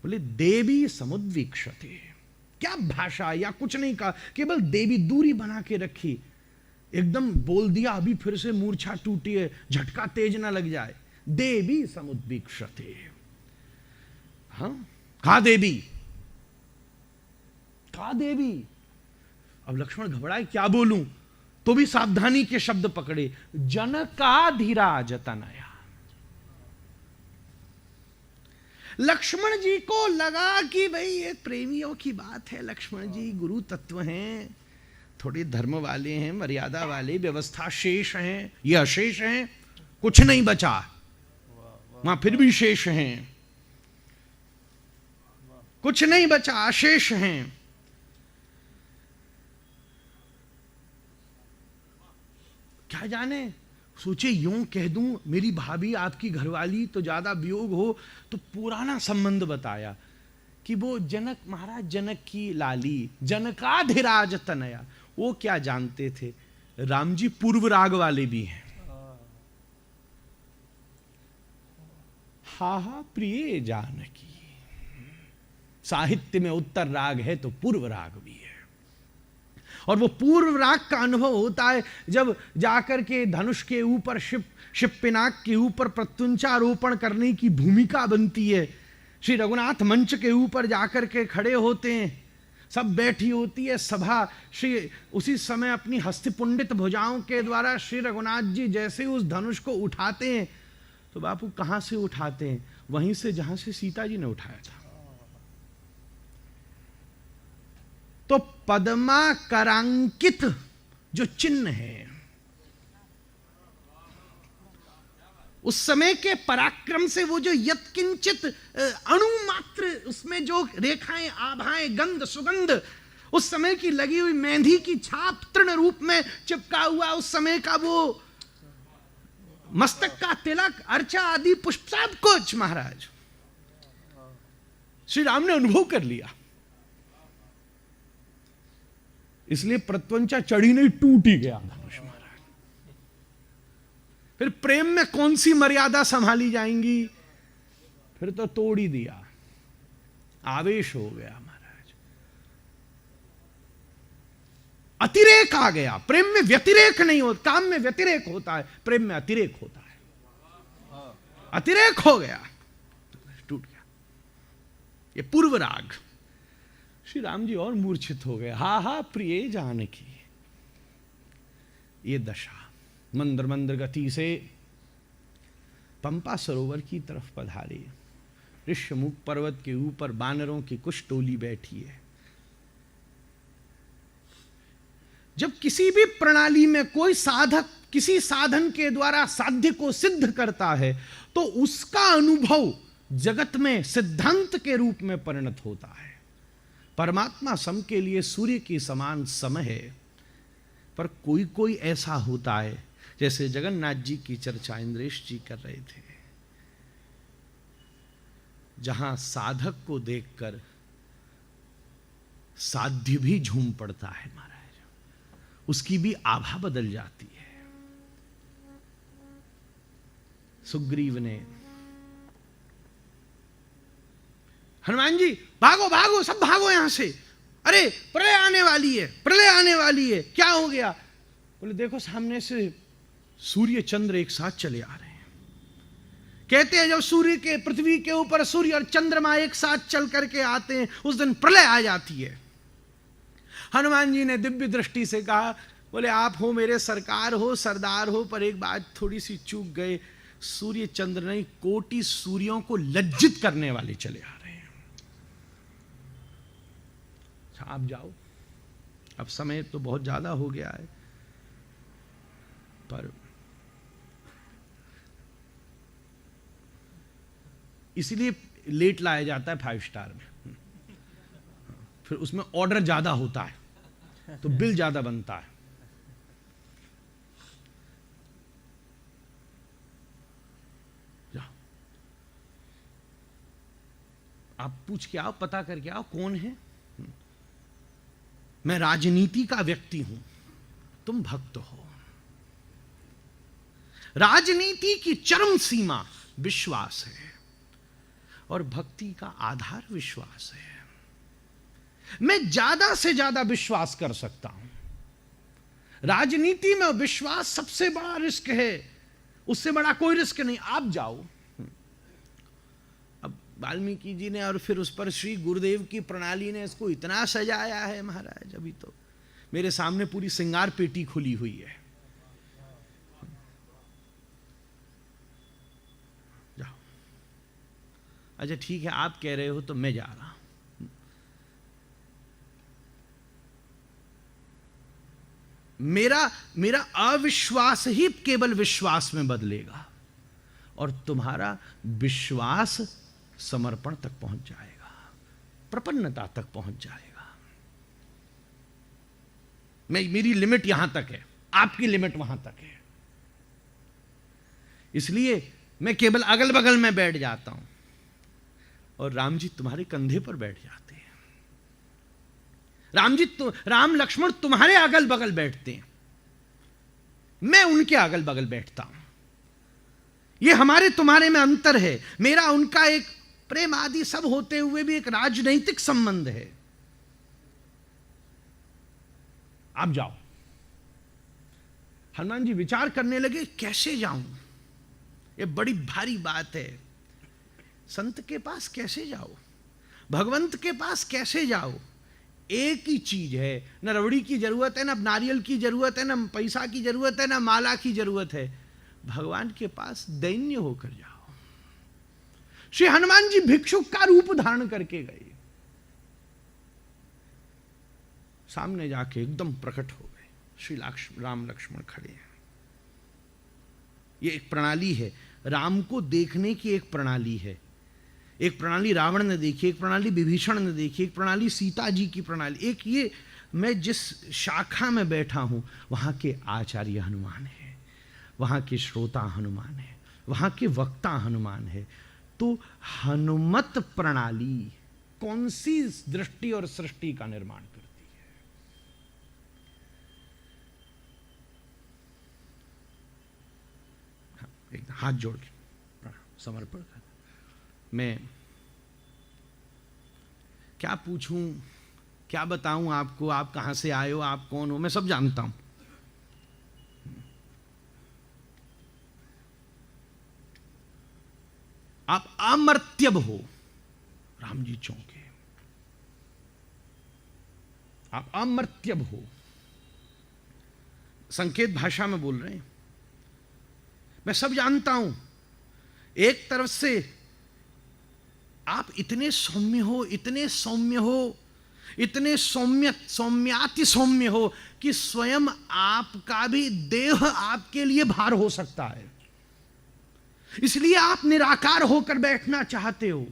बोले देवी समुद्वीक्षते, क्या भाषा, या कुछ नहीं कहा, केवल देवी दूरी बना के रखी, एकदम बोल दिया, अभी फिर से मूर्छा टूटी है, झटका तेज ना लग जाए। देवी समुद्वीक्षते, हाँ, कहा देवी, कहा देवी। अब लक्ष्मण घबराए, क्या बोलूं, तो भी सावधानी के शब्द पकड़े, जनकाधिराज तनया। लक्ष्मण जी को लगा कि भाई ये प्रेमियों की बात है, लक्ष्मण जी गुरु तत्व हैं, थोड़े धर्म वाले हैं, मर्यादा वाले, व्यवस्था शेष हैं, ये अशेष हैं, कुछ नहीं बचा, वहां फिर भी शेष हैं, कुछ नहीं बचा, अशेष हैं। क्या जाने, सोचे यूं कह दूं मेरी भाभी आपकी घरवाली, तो ज्यादा वियोग हो, तो पुराना संबंध बताया कि वो जनक महाराज, जनक की लाली, जनकाधिराज तनया। वो क्या जानते थे, राम जी पूर्व राग वाले भी हैं। हा हा प्रिय जानकी, साहित्य में उत्तर राग है तो पूर्व राग भी है। और वो पूर्व राग का अनुभव होता है जब जाकर के धनुष के ऊपर शिव पिनाक के ऊपर प्रत्युंचारोपण करने की भूमिका बनती है। श्री रघुनाथ मंच के ऊपर जाकर के खड़े होते हैं, सब बैठी होती है सभा। श्री उसी समय अपनी हस्तिपुंडित भुजाओं के द्वारा श्री रघुनाथ जी जैसे उस धनुष को उठाते हैं, तो बापू कहां से उठाते हैं, वहीं से जहां से सीता जी ने उठाया था। तो पद्माकरांकित जो चिन्ह है, उस समय के पराक्रम से वो जो यत्किंचित अणु मात्र उसमें जो रेखाएं, आभाएं, गंध, सुगंध, उस समय की लगी हुई मेहंदी की छाप तृण रूप में चिपका हुआ, उस समय का वो मस्तक का तिलक, अर्चा आदि पुष्प, सब कुछ महाराज श्री राम ने अनुभव कर लिया। इसलिए प्रत्वंचा चढ़ी नहीं, टूट ही गया धनुष महाराज। फिर प्रेम में कौन सी मर्यादा संभाली जाएंगी, फिर तो तोड़ ही दिया, आवेश हो गया महाराज, अतिरेक आ गया। प्रेम में व्यतिरेक नहीं होता, काम में व्यतिरेक होता है, प्रेम में अतिरेक होता है। अतिरेक हो गया, टूट गया। ये पूर्व राग। श्री राम जी और मूर्छित हो गए, हा हा प्रिय जानकी। ये दशा मंदर मंदर गति से पंपा सरोवर की तरफ पधारे। ऋष्यमुख पर्वत के ऊपर बानरों की कुछ टोली बैठी है। जब किसी भी प्रणाली में कोई साधक किसी साधन के द्वारा साध्य को सिद्ध करता है, तो उसका अनुभव जगत में सिद्धांत के रूप में परिणत होता है। परमात्मा सम के लिए सूर्य की समान सम है, पर कोई कोई ऐसा होता है, जैसे जगन्नाथ जी की चर्चा इंद्रेश जी कर रहे थे, जहां साधक को देखकर साध्य भी झूम पड़ता है महाराज, उसकी भी आभा बदल जाती है। सुग्रीव ने, हनुमान जी भागो भागो, सब भागो यहां से, अरे प्रलय आने वाली है, प्रलय आने वाली है, क्या हो गया? बोले देखो सामने से सूर्य चंद्र एक साथ चले आ रहे हैं। कहते हैं जब सूर्य के पृथ्वी के ऊपर सूर्य और चंद्रमा एक साथ चल करके आते हैं, उस दिन प्रलय आ जाती है। हनुमान जी ने दिव्य दृष्टि से कहा, बोले आप हो मेरे सरकार हो, सरदार हो, पर एक बात थोड़ी सी चूक गए, सूर्य चंद्र नहीं, कोटि सूर्यों को लज्जित करने वाले चले आ रहे हैं। आप जाओ, अब समय तो बहुत ज्यादा हो गया है, पर इसीलिए लेट लाया जाता है 5 स्टार में, फिर उसमें ऑर्डर ज्यादा होता है तो बिल ज्यादा बनता है। जाओ, आप पूछ के आओ, पता करके आओ कौन है। मैं राजनीति का व्यक्ति हूं, तुम भक्त हो। राजनीति की चरम सीमा विश्वास है और भक्ति का आधार विश्वास है। मैं ज्यादा से ज्यादा विश्वास कर सकता हूं। राजनीति में विश्वास सबसे बड़ा रिस्क है, उससे बड़ा कोई रिस्क नहीं। आप जाओ, अब वाल्मीकि जी ने और फिर उस पर श्री गुरुदेव की प्रणाली ने इसको इतना सजाया है महाराज, अभी तो मेरे सामने पूरी श्रृंगार पेटी खुली हुई है। जाओ, अच्छा ठीक है, आप कह रहे हो तो मैं जा रहा हूं। मेरा अविश्वास ही केवल विश्वास में बदलेगा और तुम्हारा विश्वास समर्पण तक पहुंच जाएगा, प्रपन्नता तक पहुंच जाएगा। मेरी लिमिट यहां तक है, आपकी लिमिट वहां तक है, इसलिए मैं केवल अगल बगल में बैठ जाता हूं और राम जी तुम्हारे कंधे पर बैठ जाते हैं। राम लक्ष्मण तुम्हारे अगल बगल बैठते हैं, मैं उनके अगल बगल बैठता हूं। ये हमारे तुम्हारे में अंतर है। मेरा उनका एक प्रेम आदि सब होते हुए भी एक राजनैतिक संबंध है। आप जाओ। हनुमान जी विचार करने लगे, कैसे जाऊं? ये बड़ी भारी बात है। संत के पास कैसे जाओ, भगवंत के पास कैसे जाओ? एक ही चीज है, न रबड़ी की जरूरत है, न नारियल की जरूरत है, न पैसा की जरूरत है, न माला की जरूरत है। भगवान के पास दैन्य होकर जाओ। श्री हनुमान जी भिक्षुक का रूप धारण करके गए, सामने जाके एकदम प्रकट हो गए। श्री राम लक्ष्मण खड़े हैं। ये एक प्रणाली है, राम को देखने की एक प्रणाली है। एक प्रणाली रावण ने देखी, एक प्रणाली विभीषण ने देखी, एक प्रणाली सीता जी की प्रणाली। एक ये मैं जिस शाखा में बैठा हूं वहां के आचार्य हनुमान है, वहां के श्रोता हनुमान है, वहां के वक्ता हनुमान है। तो हनुमत प्रणाली कौन सी दृष्टि और सृष्टि का निर्माण करती है? एक हाथ जोड़ के समर्पण कर। मैं क्या पूछूं, क्या बताऊं आपको? आप कहां से आए हो, आप कौन हो, मैं सब जानता हूं। आप अमर्त्यव हो। राम जी चौंके। आप अमर्त्यव हो, संकेत भाषा में बोल रहे हैं। मैं सब जानता हूं। एक तरफ से आप इतने सौम्य हो, इतने सौम्य हो, इतने सौम्याति सौम्य हो कि स्वयं आपका भी देह आपके लिए भार हो सकता है। इसलिए आप निराकार होकर बैठना चाहते हो।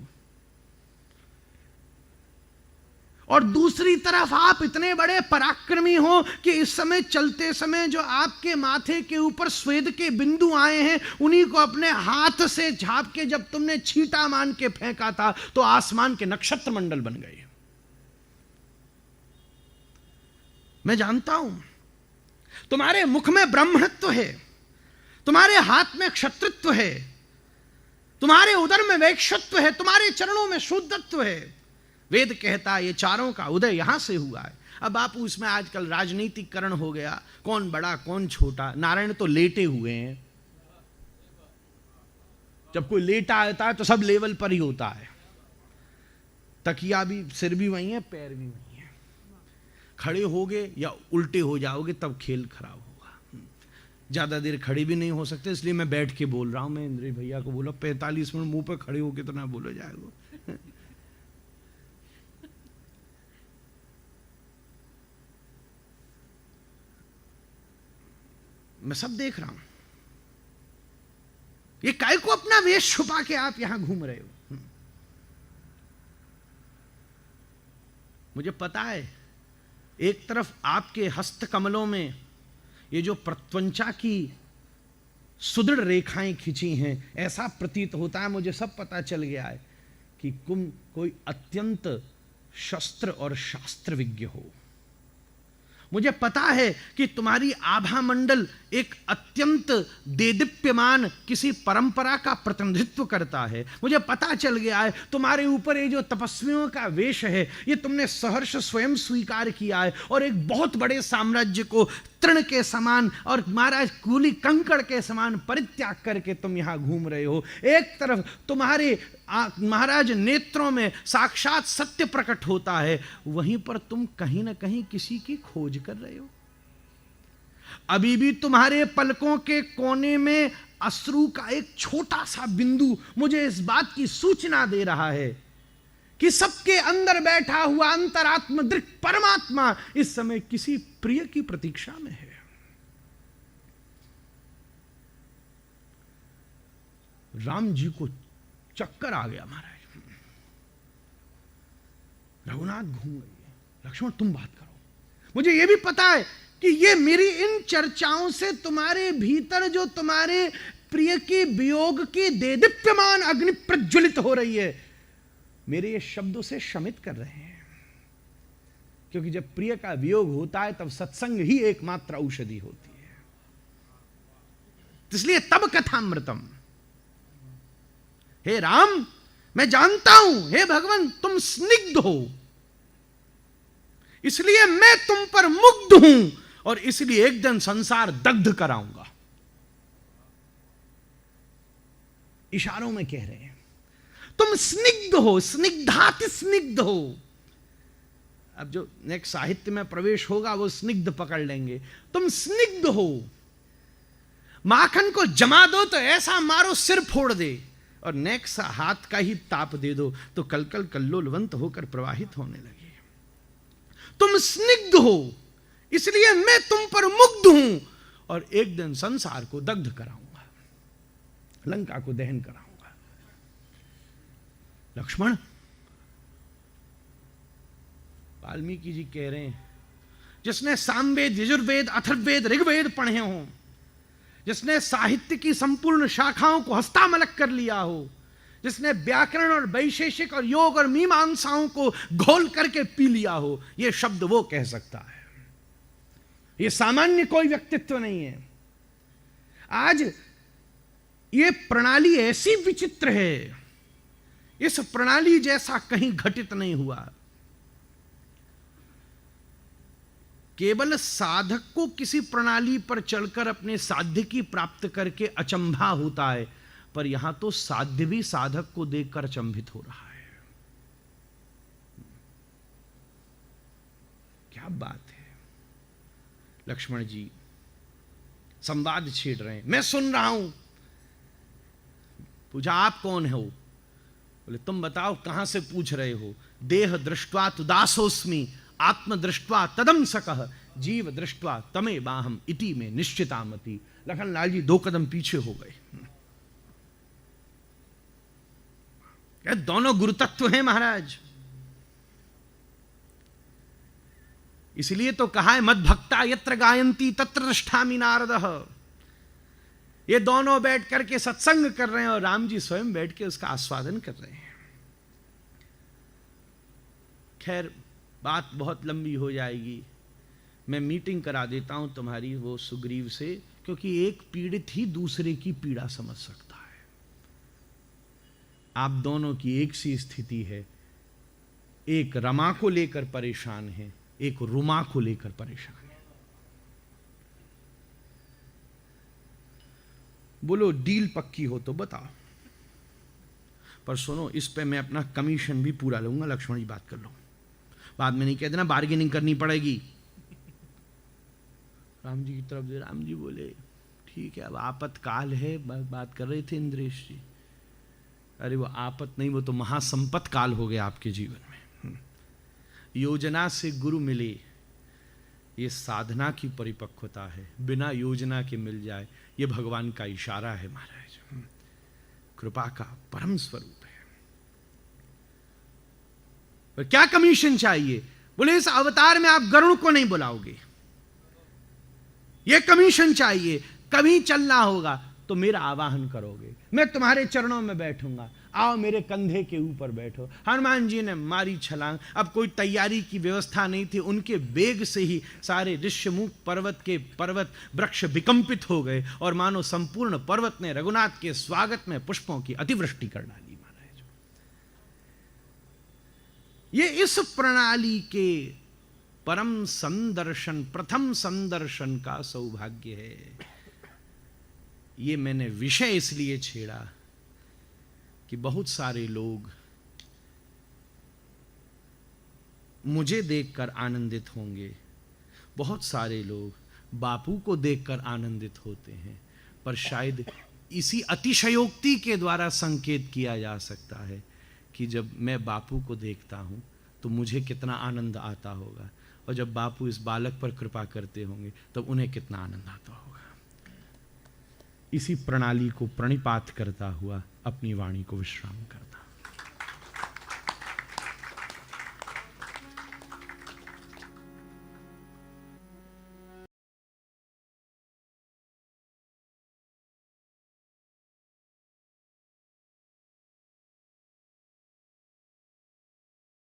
और दूसरी तरफ आप इतने बड़े पराक्रमी हो कि इस समय चलते समय जो आपके माथे के ऊपर स्वेद के बिंदु आए हैं, उन्हीं को अपने हाथ से झाप के जब तुमने छींटा मान के फेंका था तो आसमान के नक्षत्र मंडल बन गए। मैं जानता हूं तुम्हारे मुख में ब्राह्मणत्व है, तुम्हारे हाथ में क्षत्रित्व है, तुम्हारे उदर में वैश्यत्व है, तुम्हारे चरणों में शूद्रत्व है। वेद कहता है ये चारों का उदय यहां से हुआ है। अब बापू इसमें आजकल राजनीतिकरण हो गया, कौन बड़ा कौन छोटा। नारायण तो लेटे हुए हैं। जब कोई लेटा आता है तो सब लेवल पर ही होता है। तकिया भी, सिर भी वही है, पैर भी वही है। खड़े होगे या उल्टे हो जाओगे तब खेल खराब होगा। ज़्यादा देर खड़े भी नहीं हो सकते, इसलिए मैं बैठ के बोल रहा हूँ। मैं इंद्र भैया को बोला 45 मिनट मुंह पे खड़े होके तो ना बोलो जाएगा। मैं सब देख रहा हूं। ये काय को अपना वेश छुपा के आप यहां घूम रहे हो? मुझे पता है, एक तरफ आपके हस्त कमलों में ये जो प्रत्वंचा की सुदृढ़ रेखाएं खिंची हैं, ऐसा प्रतीत होता है, मुझे सब पता चल गया है कि तुम कोई अत्यंत शस्त्र और शास्त्र विज्ञ हो। मुझे पता है कि तुम्हारी आभा मंडल एक अत्यंत देदीप्यमान किसी परंपरा का प्रतिनिधित्व करता है। मुझे पता चल गया है तुम्हारे ऊपर ये जो तपस्वियों का वेश है, ये तुमने सहर्ष स्वयं स्वीकार किया है और एक बहुत बड़े साम्राज्य को तृण के समान और महाराज कूली कंकड़ के समान परित्याग करके तुम यहां घूम रहे हो। एक तरफ तुम्हारे महाराज नेत्रों में साक्षात सत्य प्रकट होता है, वहीं पर तुम कहीं ना कहीं किसी की खोज कर रहे हो। अभी भी तुम्हारे पलकों के कोने में अश्रु का एक छोटा सा बिंदु मुझे इस बात की सूचना दे रहा है कि सबके अंदर बैठा हुआ अंतरात्म दृक् परमात्मा इस समय किसी प्रिय की प्रतीक्षा में है। राम जी को चक्कर आ गया महाराज। रघुनाथ घूम गई है, लक्ष्मण तुम बात करो। मुझे यह भी पता है कि ये मेरी इन चर्चाओं से तुम्हारे भीतर जो तुम्हारे प्रिय की वियोग की देदीप्यमान अग्नि प्रज्वलित हो रही है, मेरे ये शब्दों से शमित कर रहे हैं। क्योंकि जब प्रिय का वियोग होता है तब सत्संग ही एकमात्र औषधि होती है। इसलिए तब कथामृतम। हे राम, मैं जानता हूं हे भगवान तुम स्निग्ध हो, इसलिए मैं तुम पर मुग्ध हूं और इसलिए एक दिन संसार दग्ध कराऊंगा। इशारों में कह रहे हैं तुम स्निग्ध हो, स्निग्धाति स्निग्ध हो। अब जो नेक्स्ट साहित्य में प्रवेश होगा वो स्निग्ध पकड़ लेंगे। तुम स्निग्ध हो, माखन को जमा दो तो ऐसा मारो सिर फोड़ दे, और नेक्स्ट हाथ का ही ताप दे दो तो कलकल कल्लोलवंत होकर प्रवाहित होने लगे। तुम स्निग्ध हो इसलिए मैं तुम पर मुग्ध हूं और एक दिन संसार को दग्ध कराऊंगा, लंका को दहन कराऊंगा। लक्ष्मण, वाल्मीकि जी कह रहे हैं जिसने सामवेद, यजुर्वेद, अथर्ववेद, ऋग्वेद पढ़े हों, जिसने साहित्य की संपूर्ण शाखाओं को हस्तामलक कर लिया हो, जिसने व्याकरण और वैशेषिक और योग और मीमांसाओं को घोल करके पी लिया हो, यह शब्द वो कह सकता है। यह सामान्य कोई व्यक्तित्व नहीं है। आज यह प्रणाली ऐसी विचित्र है, इस प्रणाली जैसा कहीं घटित नहीं हुआ। केवल साधक को किसी प्रणाली पर चलकर अपने साध्य की प्राप्त करके अचंभा होता है, पर यहां तो साध्य भी साधक को देखकर अचंभित हो रहा है। क्या बात है। लक्ष्मण जी संवाद छेड़ रहे हैं, मैं सुन रहा हूं। पूछा आप कौन हो? बोले तुम बताओ कहां से पूछ रहे हो? देह दृष्ट्वा तुदासोस्मि, आत्म दृष्ट्वा तदम सकह, जीव दृष्ट्वा तमे बाहम इति में निश्चितामति। लखनलाल जी 2 कदम पीछे हो गए। ये दोनों गुरुतत्व हैं महाराज। इसलिए तो कहा है मद भक्ता यत्र गायंती तत्र दृष्टामि नारदः। ये दोनों बैठ करके सत्संग कर रहे हैं और राम जी स्वयं बैठ के उसका आस्वादन कर रहे हैं। खैर बात बहुत लंबी हो जाएगी, मैं मीटिंग करा देता हूं तुम्हारी वो सुग्रीव से, क्योंकि एक पीड़ित ही दूसरे की पीड़ा समझ सकता है। आप दोनों की एक सी स्थिति है, एक रमा को लेकर परेशान है, एक रुमा को लेकर परेशान है। बोलो डील पक्की हो तो बताओ, पर सुनो इस पे मैं अपना कमीशन भी पूरा लूंगा। लक्ष्मण जी बात कर लो। बाद में नहीं कह देना बार्गेनिंग करनी पड़ेगी। राम जी की तरफ दे, राम जी बोले ठीक है, अब आपतकाल है, बात कर रहे थे इंद्रेश जी। अरे वो आपत नहीं, वो तो महासंपत काल हो गया आपके जीवन में। योजना से गुरु मिले, ये साधना की परिपक्वता है। बिना योजना के मिल जाए, ये भगवान का इशारा है महाराज, कृपा का परम स्वरूप है। और क्या कमीशन चाहिए? बोले इस अवतार में आप गरुड़ को नहीं बुलाओगे, ये कमीशन चाहिए। कभी चलना होगा तो मेरा आवाहन करोगे, मैं तुम्हारे चरणों में बैठूंगा, आओ मेरे कंधे के ऊपर बैठो। हनुमान जी ने मारी छलांग। अब कोई तैयारी की व्यवस्था नहीं थी, उनके वेग से ही सारे ऋष्यमुख पर्वत के पर्वत वृक्ष विकंपित हो गए और मानो संपूर्ण पर्वत ने रघुनाथ के स्वागत में पुष्पों की अतिवृष्टि कर डाली महाराज। ये इस प्रणाली के परम संदर्शन, प्रथम संदर्शन का सौभाग्य है। ये मैंने विषय इसलिए छेड़ा कि बहुत सारे लोग मुझे देखकर आनंदित होंगे, बहुत सारे लोग बापू को देखकर आनंदित होते हैं, पर शायद इसी अतिशयोक्ति के द्वारा संकेत किया जा सकता है कि जब मैं बापू को देखता हूं तो मुझे कितना आनंद आता होगा, और जब बापू इस बालक पर कृपा करते होंगे तब उन्हें कितना आनंद आता होगा। इसी प्रणाली को प्रणिपात करता हुआ अपनी वाणी को विश्राम करता।